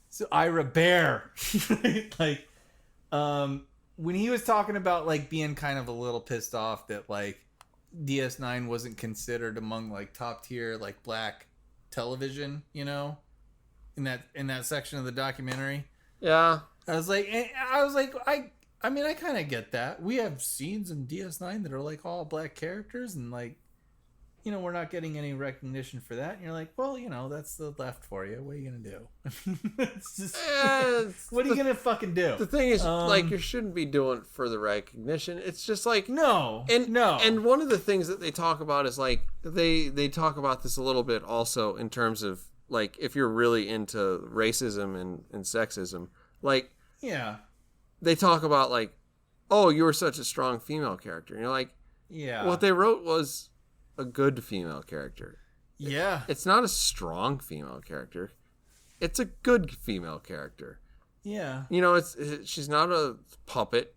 So Ira Bear, like, when he was talking about like being kind of a little pissed off that like DS9 wasn't considered among like top tier like black television, you know, in that section of the documentary. Yeah. I was like, I mean, I kind of get that. We have scenes in DS9 that are like all black characters, and like, you know, we're not getting any recognition for that. And you're like, well, you know, that's the left for you. What are you gonna do? It's just, what are you gonna fucking do? The thing is, like, you shouldn't be doing it for the recognition. It's just like no. And one of the things that they talk about is like they talk about this a little bit also in terms of like if you're really into racism and sexism, like. Yeah. They talk about like, oh, you were such a strong female character. And you're like, yeah. What they wrote was a good female character. Yeah. It's not a strong female character. It's a good female character. Yeah. You know, she's not a puppet.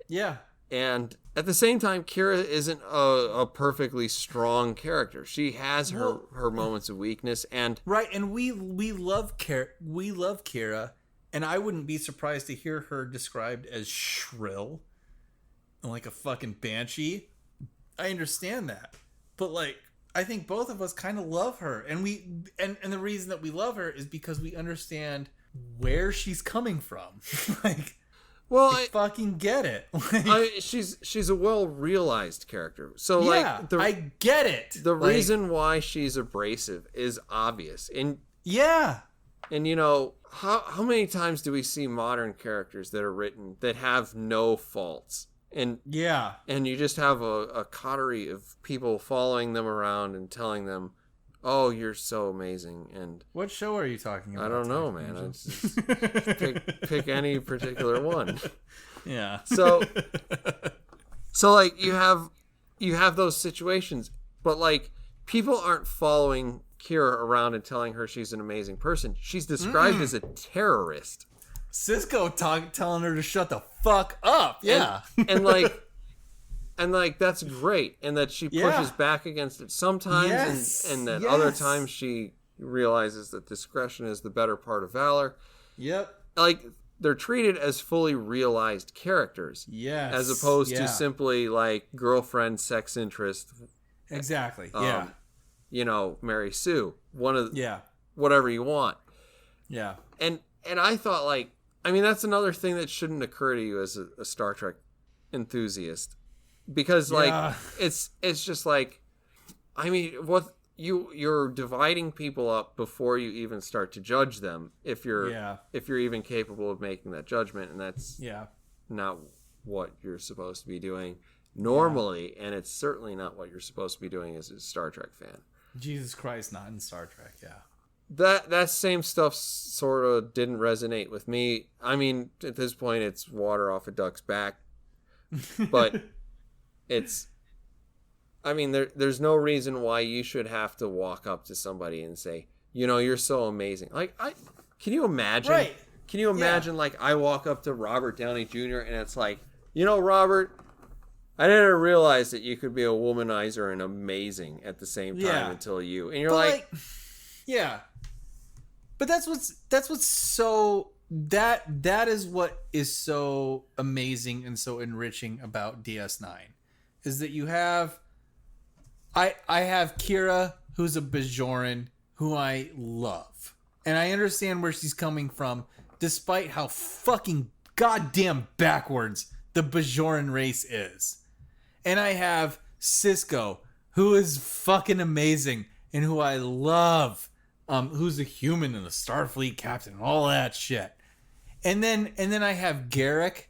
Yeah. And at the same time, Kira isn't a perfectly strong character. She has her moments of weakness and right, and we love Kira. And I wouldn't be surprised to hear her described as shrill and like a fucking banshee. I understand that. But like, I think both of us kind of love her. And and the reason that we love her is because we understand where she's coming from. Like, well, I fucking get it. Like, she's a well-realized character. So yeah, like, I get it. The reason why she's abrasive is obvious. And yeah. And you know, how many times do we see modern characters that are written that have no faults? And yeah. And you just have a coterie of people following them around and telling them, "Oh, you're so amazing." And what show are you talking about? I don't know, man. I just pick any particular one. Yeah. So like you have those situations, but like people aren't following Kira around and telling her she's an amazing person. She's described as a terrorist. Cisco telling her to shut the fuck up. Yeah. And like and like that's great, and that she pushes back against it sometimes, and then other times she realizes that discretion is the better part of valor. Yep. Like they're treated as fully realized characters, as opposed to simply like girlfriend, sex interest. Exactly. Mary Sue, one of whatever you want. Yeah. And I thought, like, I mean, that's another thing that shouldn't occur to you as a Star Trek enthusiast, because like it's just like, I mean, what you're dividing people up before you even start to judge them, if you're even capable of making that judgment, and that's not what you're supposed to be doing normally, and it's certainly not what you're supposed to be doing as a Star Trek fan. Jesus Christ, not in Star Trek. That same stuff sort of didn't resonate with me. I mean, at this point, it's water off a duck's back, but it's. I mean, there's no reason why you should have to walk up to somebody and say, you're so amazing. Like, can you imagine? Right. Can you imagine? Like, I walk up to Robert Downey Jr. and it's like, Robert, I didn't realize that you could be a womanizer and amazing at the same time until you. And you're like, yeah. But that's what's so that is what is so amazing and so enriching about DS9, is that you have I have Kira, who's a Bajoran, who I love. And I understand where she's coming from, despite how fucking goddamn backwards the Bajoran race is. And I have Sisko, who is fucking amazing and who I love, who's a human and a Starfleet captain, all that shit. And then I have Garrick,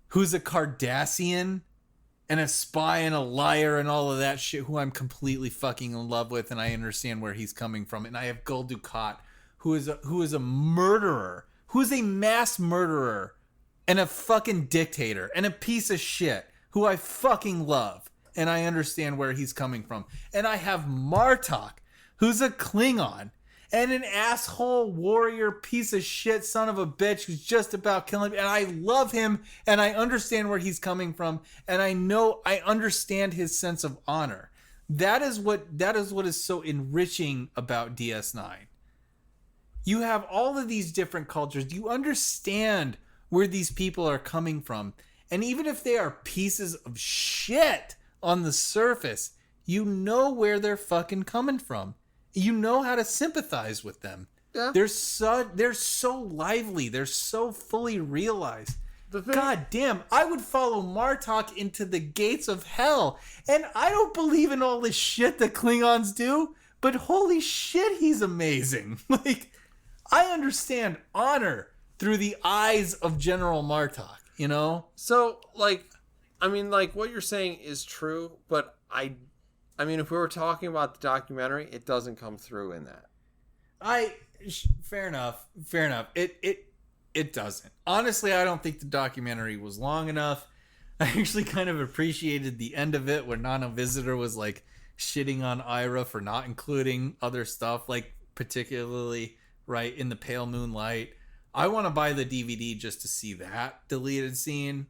who's a Cardassian and a spy and a liar and all of that shit, who I'm completely fucking in love with, and I understand where he's coming from. And I have Gul Dukat, who is a murderer, who is a mass murderer and a fucking dictator and a piece of shit, who I fucking love, and I understand where he's coming from. And I have Martok, who's a Klingon and an asshole warrior piece of shit son of a bitch who's just about killing me. And I love him, and I understand where he's coming from, and I understand his sense of honor. That is what is so enriching about DS9. You have all of these different cultures. You understand where these people are coming from. And even if they are pieces of shit on the surface, you know where they're fucking coming from. You know how to sympathize with them. Yeah. They're so lively. They're so fully realized. God damn, I would follow Martok into the gates of hell. And I don't believe in all this shit that Klingons do, but holy shit, he's amazing. Like, I understand honor through the eyes of General Martok, So, like, I mean, like, what you're saying is true, but I mean, if we were talking about the documentary, it doesn't come through in that. Fair enough. It doesn't. Honestly, I don't think the documentary was long enough. I actually kind of appreciated the end of it, where Nana Visitor was like shitting on Ira for not including other stuff, like particularly right in the pale moonlight. I want to buy the DVD just to see that deleted scene.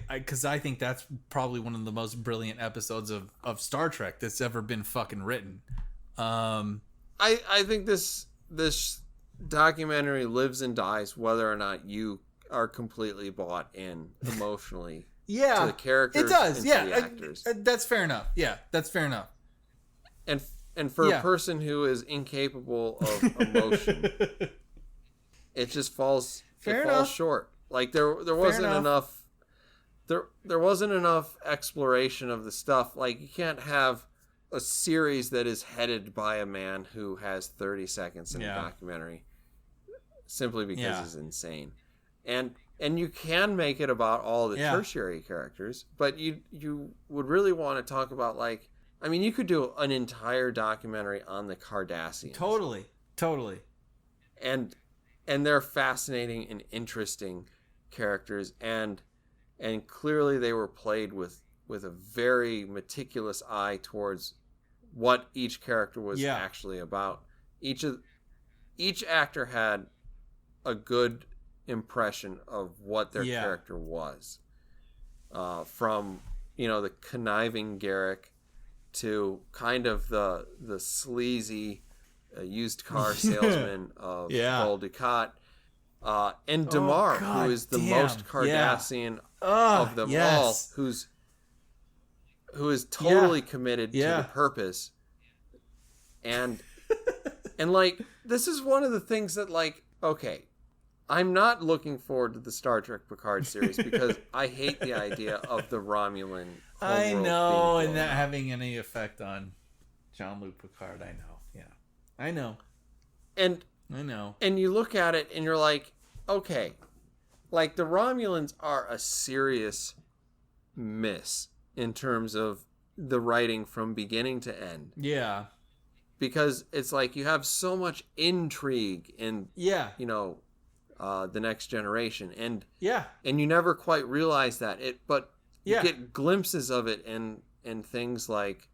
Because I think that's probably one of the most brilliant episodes of Star Trek that's ever been fucking written. I think this documentary lives and dies whether or not you are completely bought in emotionally to the characters. It does, and to the actors. That's fair enough. Yeah, that's fair enough. And for a person who is incapable of emotion, it just falls short. Like there wasn't enough. There wasn't enough exploration of the stuff. Like, you can't have a series that is headed by a man who has 30 seconds in a documentary simply because he's insane. And you can make it about all the tertiary characters, but you would really want to talk about, like, I mean, you could do an entire documentary on the Cardassians. Totally. And they're fascinating and interesting characters, and clearly they were played with a very meticulous eye towards what each character was actually about. Each actor had a good impression of what their character was, from the conniving Garrick to kind of the sleazy used car salesman of Gul Dukat, and Damar, who is the most Cardassian of them all, who is totally committed to the purpose. And like, this is one of the things that, like, okay, I'm not looking forward to the Star Trek Picard series because I hate the idea of the Romulan I know, and not having any effect on Jean-Luc Picard. I know. Yeah. I know. And I know. And you look at it and you're like, okay, like, the Romulans are a serious miss in terms of the writing from beginning to end. Yeah. Because it's like you have so much intrigue in, the Next Generation, and and you never quite realize that but you get glimpses of it in things like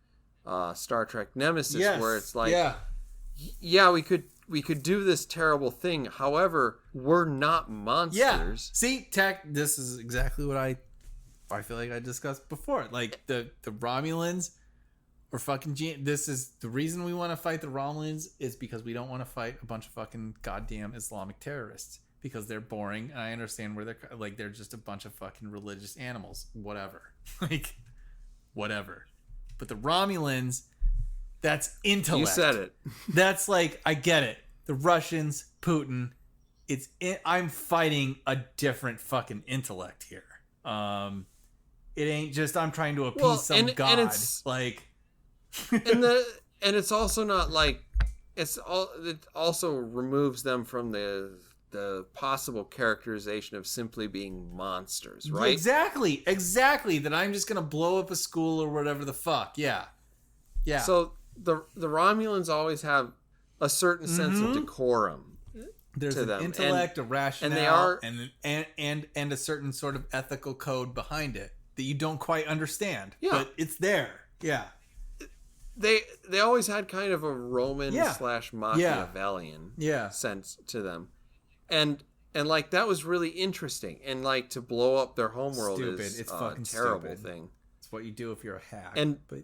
Star Trek Nemesis, where it's like, we could do this terrible thing. However, we're not monsters. Yeah. See, this is exactly what I feel like I discussed before. Like, the Romulans are fucking this is the reason we want to fight the Romulans, is because we don't want to fight a bunch of fucking goddamn Islamic terrorists, because they're boring. And I understand where they're just a bunch of fucking religious animals. Whatever. Like, whatever. But the Romulans, that's intellect. You said it. That's like, I get it. The Russians, Putin, I'm fighting a different fucking intellect here. It ain't just I'm trying to appease some god. And it's, like, and it's also not like it also removes them from the possible characterization of simply being monsters, right? Exactly. That I'm just gonna blow up a school or whatever the fuck. Yeah. So the Romulans always have a certain sense of decorum. There's to an them. intellect, a rationale, and they are, and a certain sort of ethical code behind it that you don't quite understand. Yeah. But it's there. Yeah. They always had kind of a Roman / Machiavellian sense to them. And like, that was really interesting. And like, to blow up their homeworld is it's fucking terrible stupid. Thing. It's what you do if you're a hack. But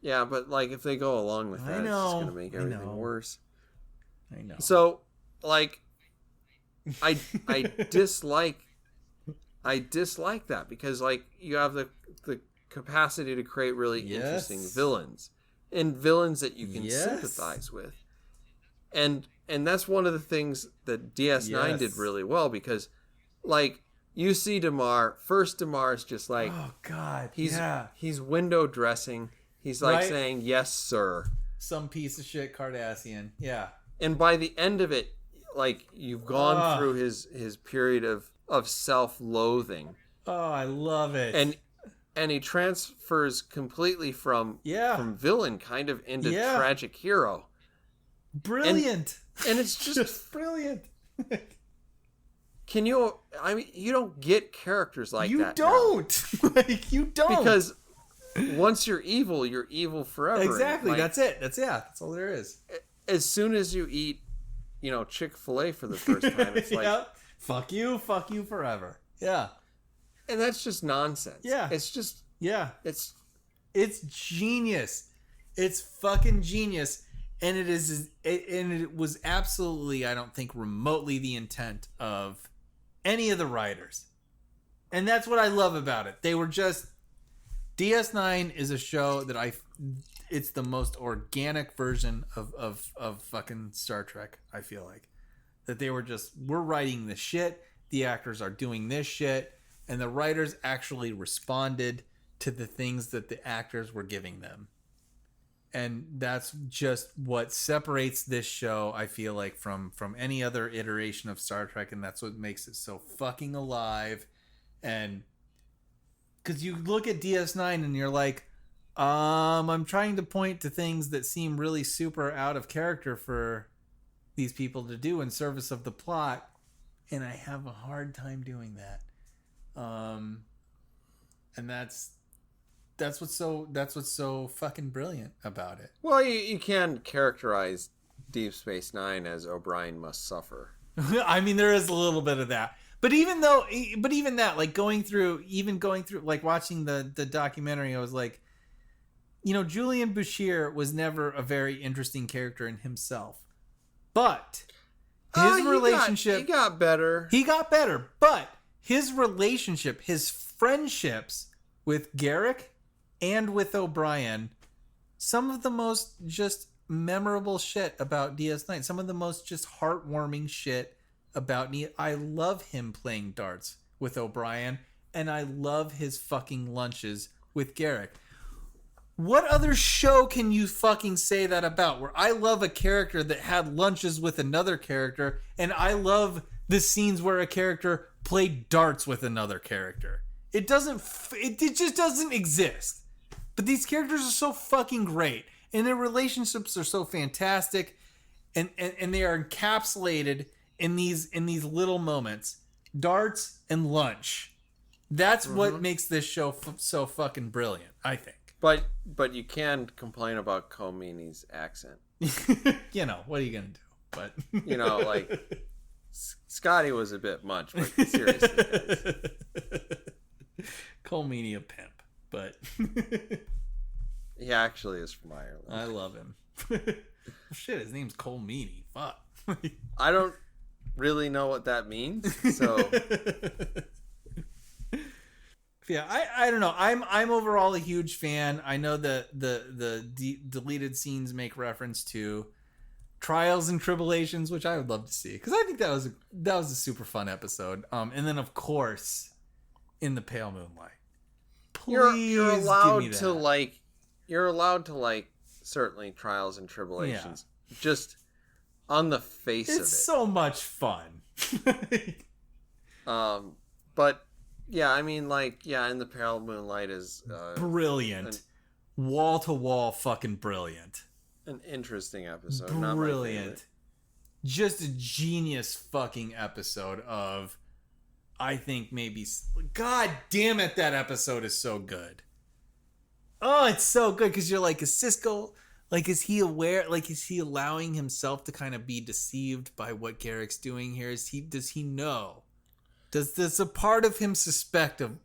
yeah, but like, if they go along with that, it's just going to make everything worse. I know. So, like, I dislike that, because like, you have the capacity to create really interesting villains, and villains that you can sympathize with. And that's one of the things that DS9 did really well, because like, you see Damar is just like, oh god, he's window dressing. He's like saying, "Yes, sir." Some piece of shit Cardassian. Yeah. And by the end of it, like, you've gone through his period of self-loathing. Oh, I love it. And he transfers completely from villain kind of into tragic hero. Brilliant. And it's just brilliant. Can you? I mean, you don't get characters like that. You don't. Like, you don't. Because once you're evil forever. Exactly. Like, that's it. That's all there is. As soon as you eat, Chick-fil-A for the first time, it's like, fuck you forever. Yeah. And that's just nonsense. Yeah. It's just, it's genius. It's fucking genius. And it was absolutely, I don't think, remotely the intent of any of the writers. And that's what I love about it. They were just, DS9 is a show that it's the most organic version of fucking Star Trek, I feel like. That they were just, we're writing the shit, the actors are doing this shit, and the writers actually responded to the things that the actors were giving them. And that's just what separates this show, I feel like, from any other iteration of Star Trek, and that's what makes it so fucking alive. And because you look at DS9 and you're like, I'm trying to point to things that seem really super out of character for these people to do in service of the plot, and I have a hard time doing that. And that's what's so fucking brilliant about it. Well, you can characterize Deep Space Nine as O'Brien must suffer. I mean, there is a little bit of that, But even that, like going through, like watching the documentary, I was like, Julian Bashir was never a very interesting character in himself, but his relationship, he got better. He got better, but his relationship, his friendships with Garrick and with O'Brien, some of the most just memorable shit about DS9, some of the most just heartwarming shit about me. I love him playing darts with O'Brien, and I love his fucking lunches with Garrick. What other show can you fucking say that about? Where I love a character that had lunches with another character, and I love the scenes where a character played darts with another character. It just doesn't exist. But these characters are so fucking great, and their relationships are so fantastic, and they are encapsulated in these little moments. Darts and lunch. That's what makes this show so fucking brilliant, I think. But you can complain about Komini's accent. What are you gonna do? But like Scotty was a bit much, but seriously, guys. Cole Meany a pimp, but he actually is from Ireland. I love him. Shit, his name's Cole Meany. Fuck. I don't really know what that means, so. Yeah, I don't know. I'm overall a huge fan. I know that the deleted scenes make reference to Trials and Tribulations, which I would love to see, because I think that was a super fun episode. And then of course, In the Pale Moonlight. Please you're allowed give me to that. you're allowed to certainly Trials and Tribulations, just on the face of it. It's so much fun. But. Yeah, I mean, In the Pale Moonlight is... brilliant. Wall-to-wall fucking brilliant. An interesting episode. Brilliant. Just a genius fucking episode of... I think maybe... God damn it, that episode is so good. Oh, it's so good, because you're like, is Sisko... is he aware... is he allowing himself to kind of be deceived by what Garrick's doing here? Does he know? Does a part of him suspect of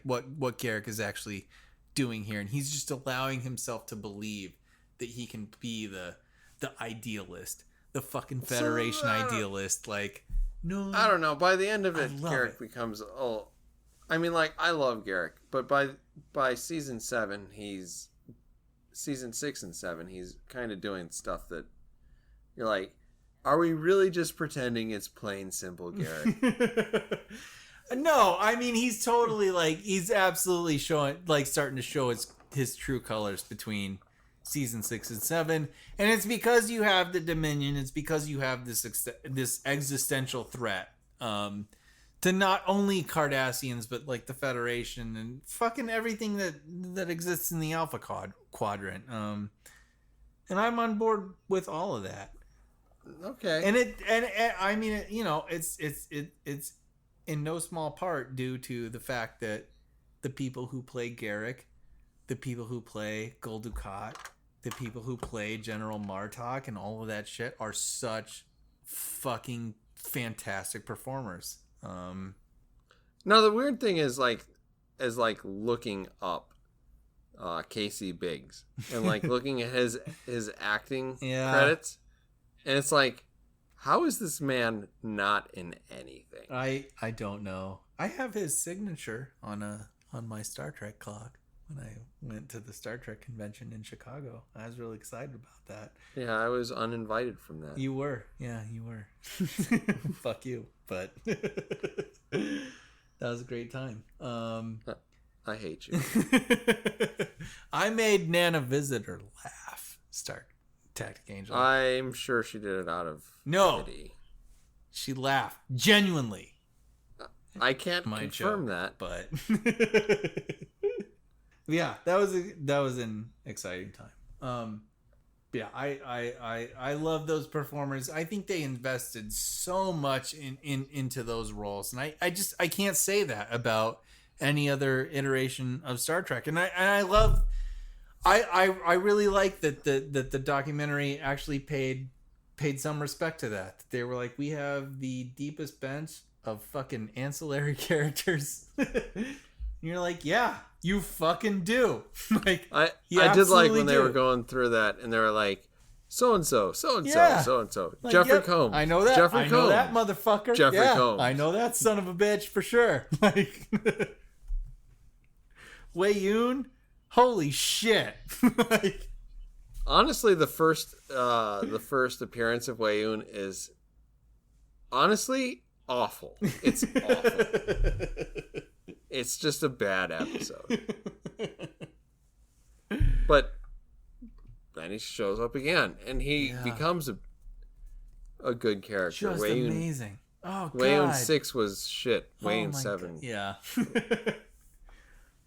what Garrick is actually doing here, and he's just allowing himself to believe that he can be the idealist, the fucking Federation idealist? No, I don't know. By the end of it, Garrick becomes I mean, I love Garrick, but by season 6 and 7, he's kind of doing stuff that you're like, are we really just pretending it's plain simple Garrick? No, I mean, he's totally he's absolutely showing, starting to show his true colors between season 6 and 7. And it's because you have the Dominion. It's because you have this existential threat to not only Cardassians, but the Federation and fucking everything that exists in the Alpha Quadrant. And I'm on board with all of that. Okay. And I mean, it's in no small part due to the fact that the people who play Garrick, the people who play Gul Dukat, the people who play General Martok and all of that shit are such fucking fantastic performers. Now the weird thing is looking up Casey Biggs and looking at his acting credits. And it's how is this man not in anything? I don't know. I have his signature on my Star Trek clock when I went to the Star Trek convention in Chicago. I was really excited about that. Yeah, I was uninvited from that. You were. Yeah, you were. Fuck you. But that was a great time. I hate you. I made Nana Visitor laugh. Tactic Angel. I'm sure she did it out of pity. She laughed genuinely. I can't confirm that, but yeah, that was an exciting time. Yeah, I love those performers. I think they invested so much into those roles, and I can't say that about any other iteration of Star Trek. And I love. I really like that the documentary actually paid paid some respect to that. They were like, we have the deepest bench of fucking ancillary characters. You're like, yeah, you fucking do. Like, I did like when they were going through that, and they were like, so and so, Yeah. so and so, like, Jeffrey yep, Combs. I know that. Jeffrey I know Combs. that motherfucker. Jeffrey yeah, Combs. I know that son of a bitch for sure. Like, Wei Yun, holy shit. Like, Honestly, the first appearance of Wei Yun is honestly awful. It's awful. It's just a bad episode. But then he shows up again, and he becomes a good character. just Wei Yun, amazing. Oh, God. Wei Yun 6 was shit. Wei Oh Yun my 7. God. Yeah.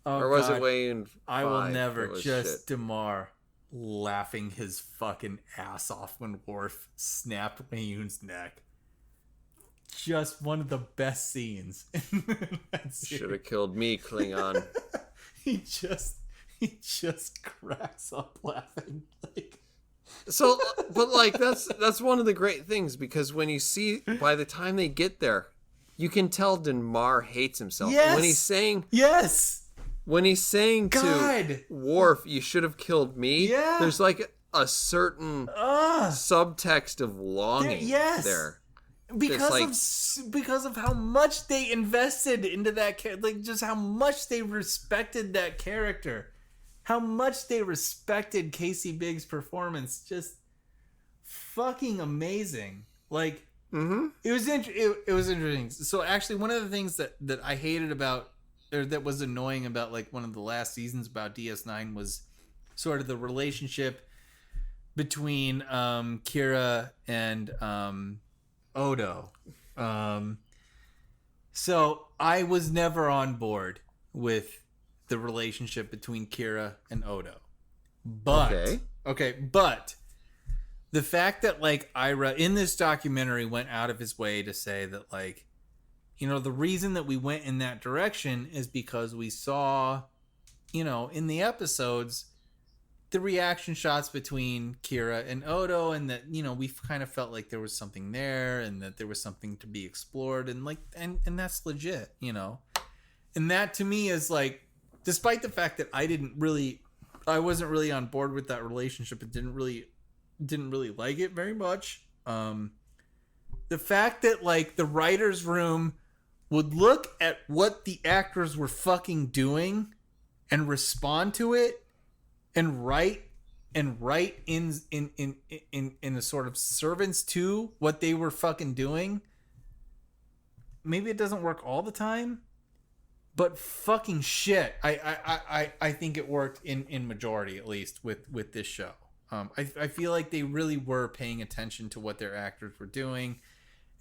Oh, Or was God. it Wei Yun 5? I will never that was just shit? Damar laughing his fucking ass off when Worf snapped Wei Yun's neck. Just one of the best scenes. Should have killed me, Klingon. He just cracks up laughing. Like, So, but like that's one of the great things, because when you see, by the time they get there, you can tell Damar hates himself. Yes! When he's saying God! to Worf, "You should have killed me." Yeah. There's like a certain subtext of longing yes. there. Because of how much they invested into that like just how much they respected that character, how much they respected Casey Biggs' performance. Just fucking amazing. Like, it was it was interesting. So actually, one of the things that I hated about, or that was annoying about, like, one of the last seasons about DS9 was sort of the relationship between Kira and Odo. So I was never on board with the relationship between Kira and Odo. But but the fact that, like, Ira in this documentary went out of his way to say that, like, you know, the reason that we went in that direction is because we saw, you know, in the episodes, the reaction shots between Kira and Odo, and that, you know, we kind of felt like there was something there, and that there was something to be explored, and like, and that's legit, you know. And that to me is like, despite the fact that I wasn't really on board with that relationship, and didn't really like it very much. The fact that, like, the writer's room would look at what the actors were fucking doing and respond to it and write in a sort of servants to what they were fucking doing. Maybe it doesn't work all the time, but fucking shit, I think it worked in majority, at least with this show. I feel like they really were paying attention to what their actors were doing,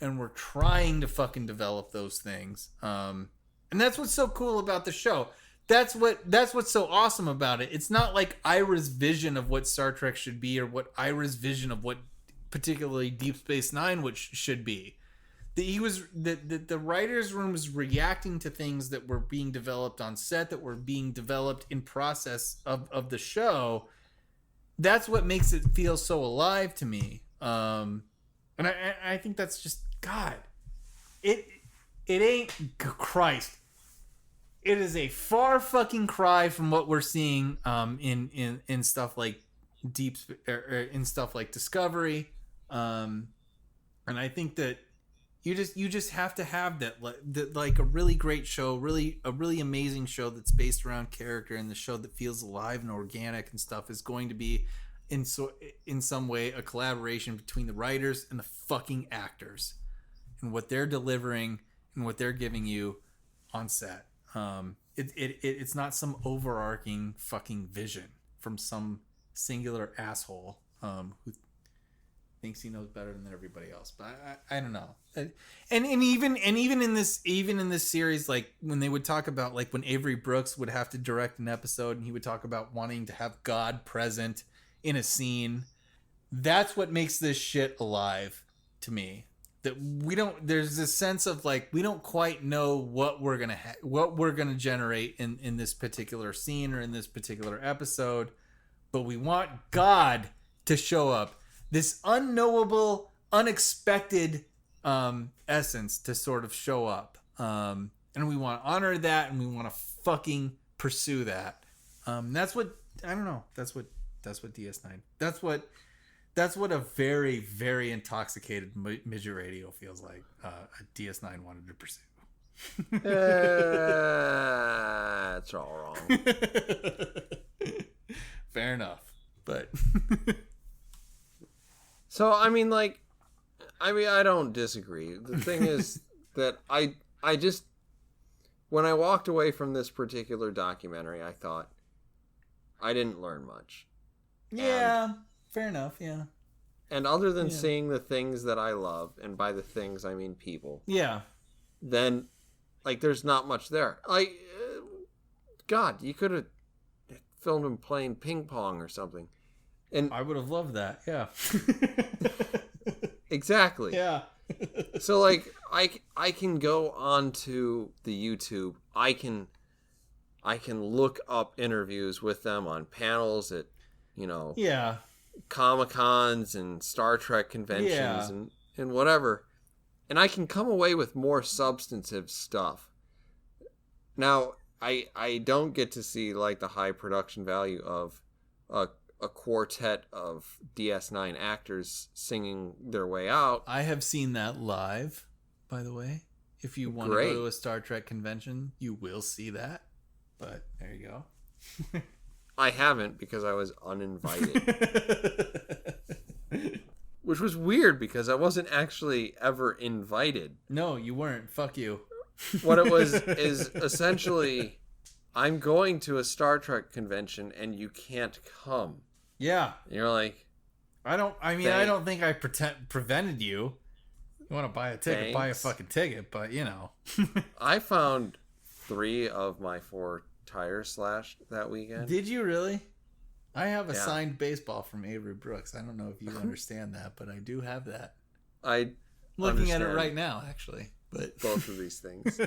and were trying to fucking develop those things. And that's what's so cool about the show. That's what's so awesome about it. It's not like Ira's vision of what Star Trek should be, or what Ira's vision of what particularly Deep Space Nine should be. The writer's room was reacting to things that were being developed on set, that were being developed in process of the show. That's what makes it feel so alive to me. And I think that's just, God, it ain't, Christ. It is a far fucking cry from what we're seeing in stuff like in stuff like Discovery, and I think that you just have to have that, like a really great show, a really amazing show that's based around character, and the show that feels alive and organic and stuff is going to be in some way a collaboration between the writers and the fucking actors, and what they're delivering and what they're giving you on set. It's not some overarching fucking vision from some singular asshole who thinks he knows better than everybody else. But I don't know. And even in this series, like, when they would talk about, like, when Avery Brooks would have to direct an episode, and he would talk about wanting to have God present in a scene, that's what makes this shit alive to me. That there's this sense of, like, we don't quite know what we're gonna generate in this particular scene or in this particular episode, but we want God to show up. this unknowable, unexpected essence to sort of show up. And we want to honor that, and we want to fucking pursue that. That's what, I don't know. That's what DS9. That's what a very, very intoxicated midget radio feels like. A DS9 wanted to pursue. It's all wrong. Fair enough, but so I mean, I don't disagree. The thing is that I just, when I walked away from this particular documentary, I thought I didn't learn much. Yeah, fair enough. Yeah. And other than seeing the things that I love, and by the things I mean people. Yeah. Then, there's not much there. God, you could have filmed him playing ping pong or something. And I would have loved that. Yeah. Exactly. Yeah. So I can go onto the YouTube. I can look up interviews with them on panels at, Yeah. Comic-Cons and Star Trek conventions and whatever. And I can come away with more substantive stuff. Now, I don't get to see the high production value of a quartet of DS9 actors singing their way out. I have seen that live, by the way. If you want to go to a Star Trek convention, you will see that. But there you go. I haven't, because I was uninvited. Which was weird, because I wasn't actually ever invited. No, you weren't. Fuck you. What it was is essentially, I'm going to a Star Trek convention and you can't come. Yeah. And you're like, I don't think I prevented you. You want to buy a ticket, buy a fucking ticket, but I found 3 of my 4 tires slashed that weekend. Did you really? I have a signed baseball from Avery Brooks. I don't know if you understand that, but I do have that. I looking at it right now, actually. But both of these things.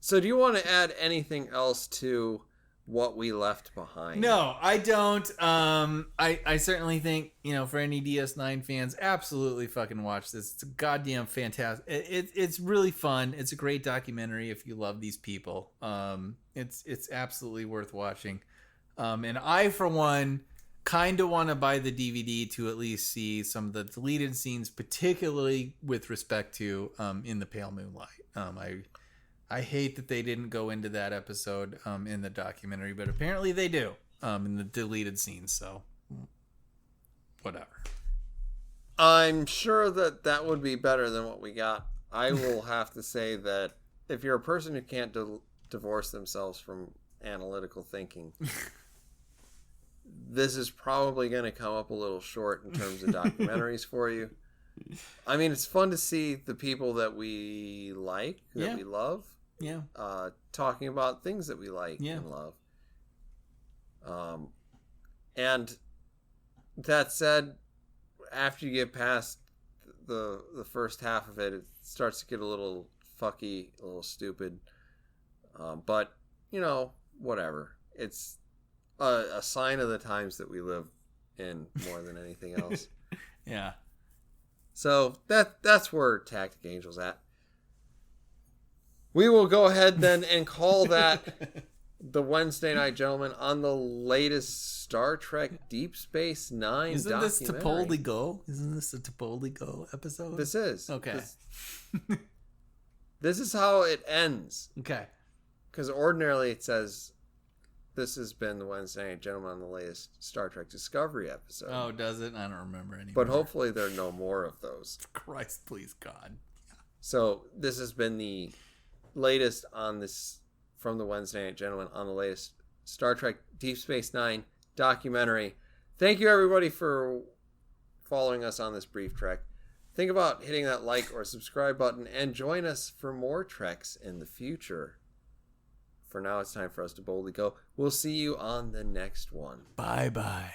So do you want to add anything else to what we left behind? No, I don't. I certainly think, for any DS9 fans, absolutely fucking watch this. It's a goddamn fantastic. It's really fun. It's a great documentary if you love these people. It's absolutely worth watching. And I, for one, kind of want to buy the DVD to at least see some of the deleted scenes, particularly with respect to In the Pale Moonlight. I hate that they didn't go into that episode in the documentary, but apparently they do in the deleted scenes. So, whatever. I'm sure that would be better than what we got. I will have to say that if you're a person who can't divorce themselves from analytical thinking, this is probably going to come up a little short in terms of documentaries for you. I mean, it's fun to see the people that we like, that we love, talking about things that we like and love. And that said, after you get past the first half of it, it starts to get a little fucky, a little stupid. But, whatever. It's a sign of the times that we live in more than anything else. Yeah. So that's where Tactic Angel's at. We will go ahead then and call that the Wednesday Night Gentleman on the latest Star Trek Deep Space Nine Isn't documentary. this T'Poldy Go? Isn't this a T'Poldy Go episode? This is. Okay. This is how it ends. Okay. Because ordinarily it says, this has been the Wednesday Night Gentleman on the latest Star Trek Discovery episode. Oh, does it? I don't remember anymore. But hopefully there are no more of those. Christ, please, God. So this has been the latest on this, from the Wednesday Night Gentleman, on the latest Star Trek Deep Space Nine documentary. Thank you, everybody, for following us on this brief trek. Think about hitting that like or subscribe button and join us for more treks in the future. For now, it's time for us to boldly go. We'll see you on the next one. Bye-bye.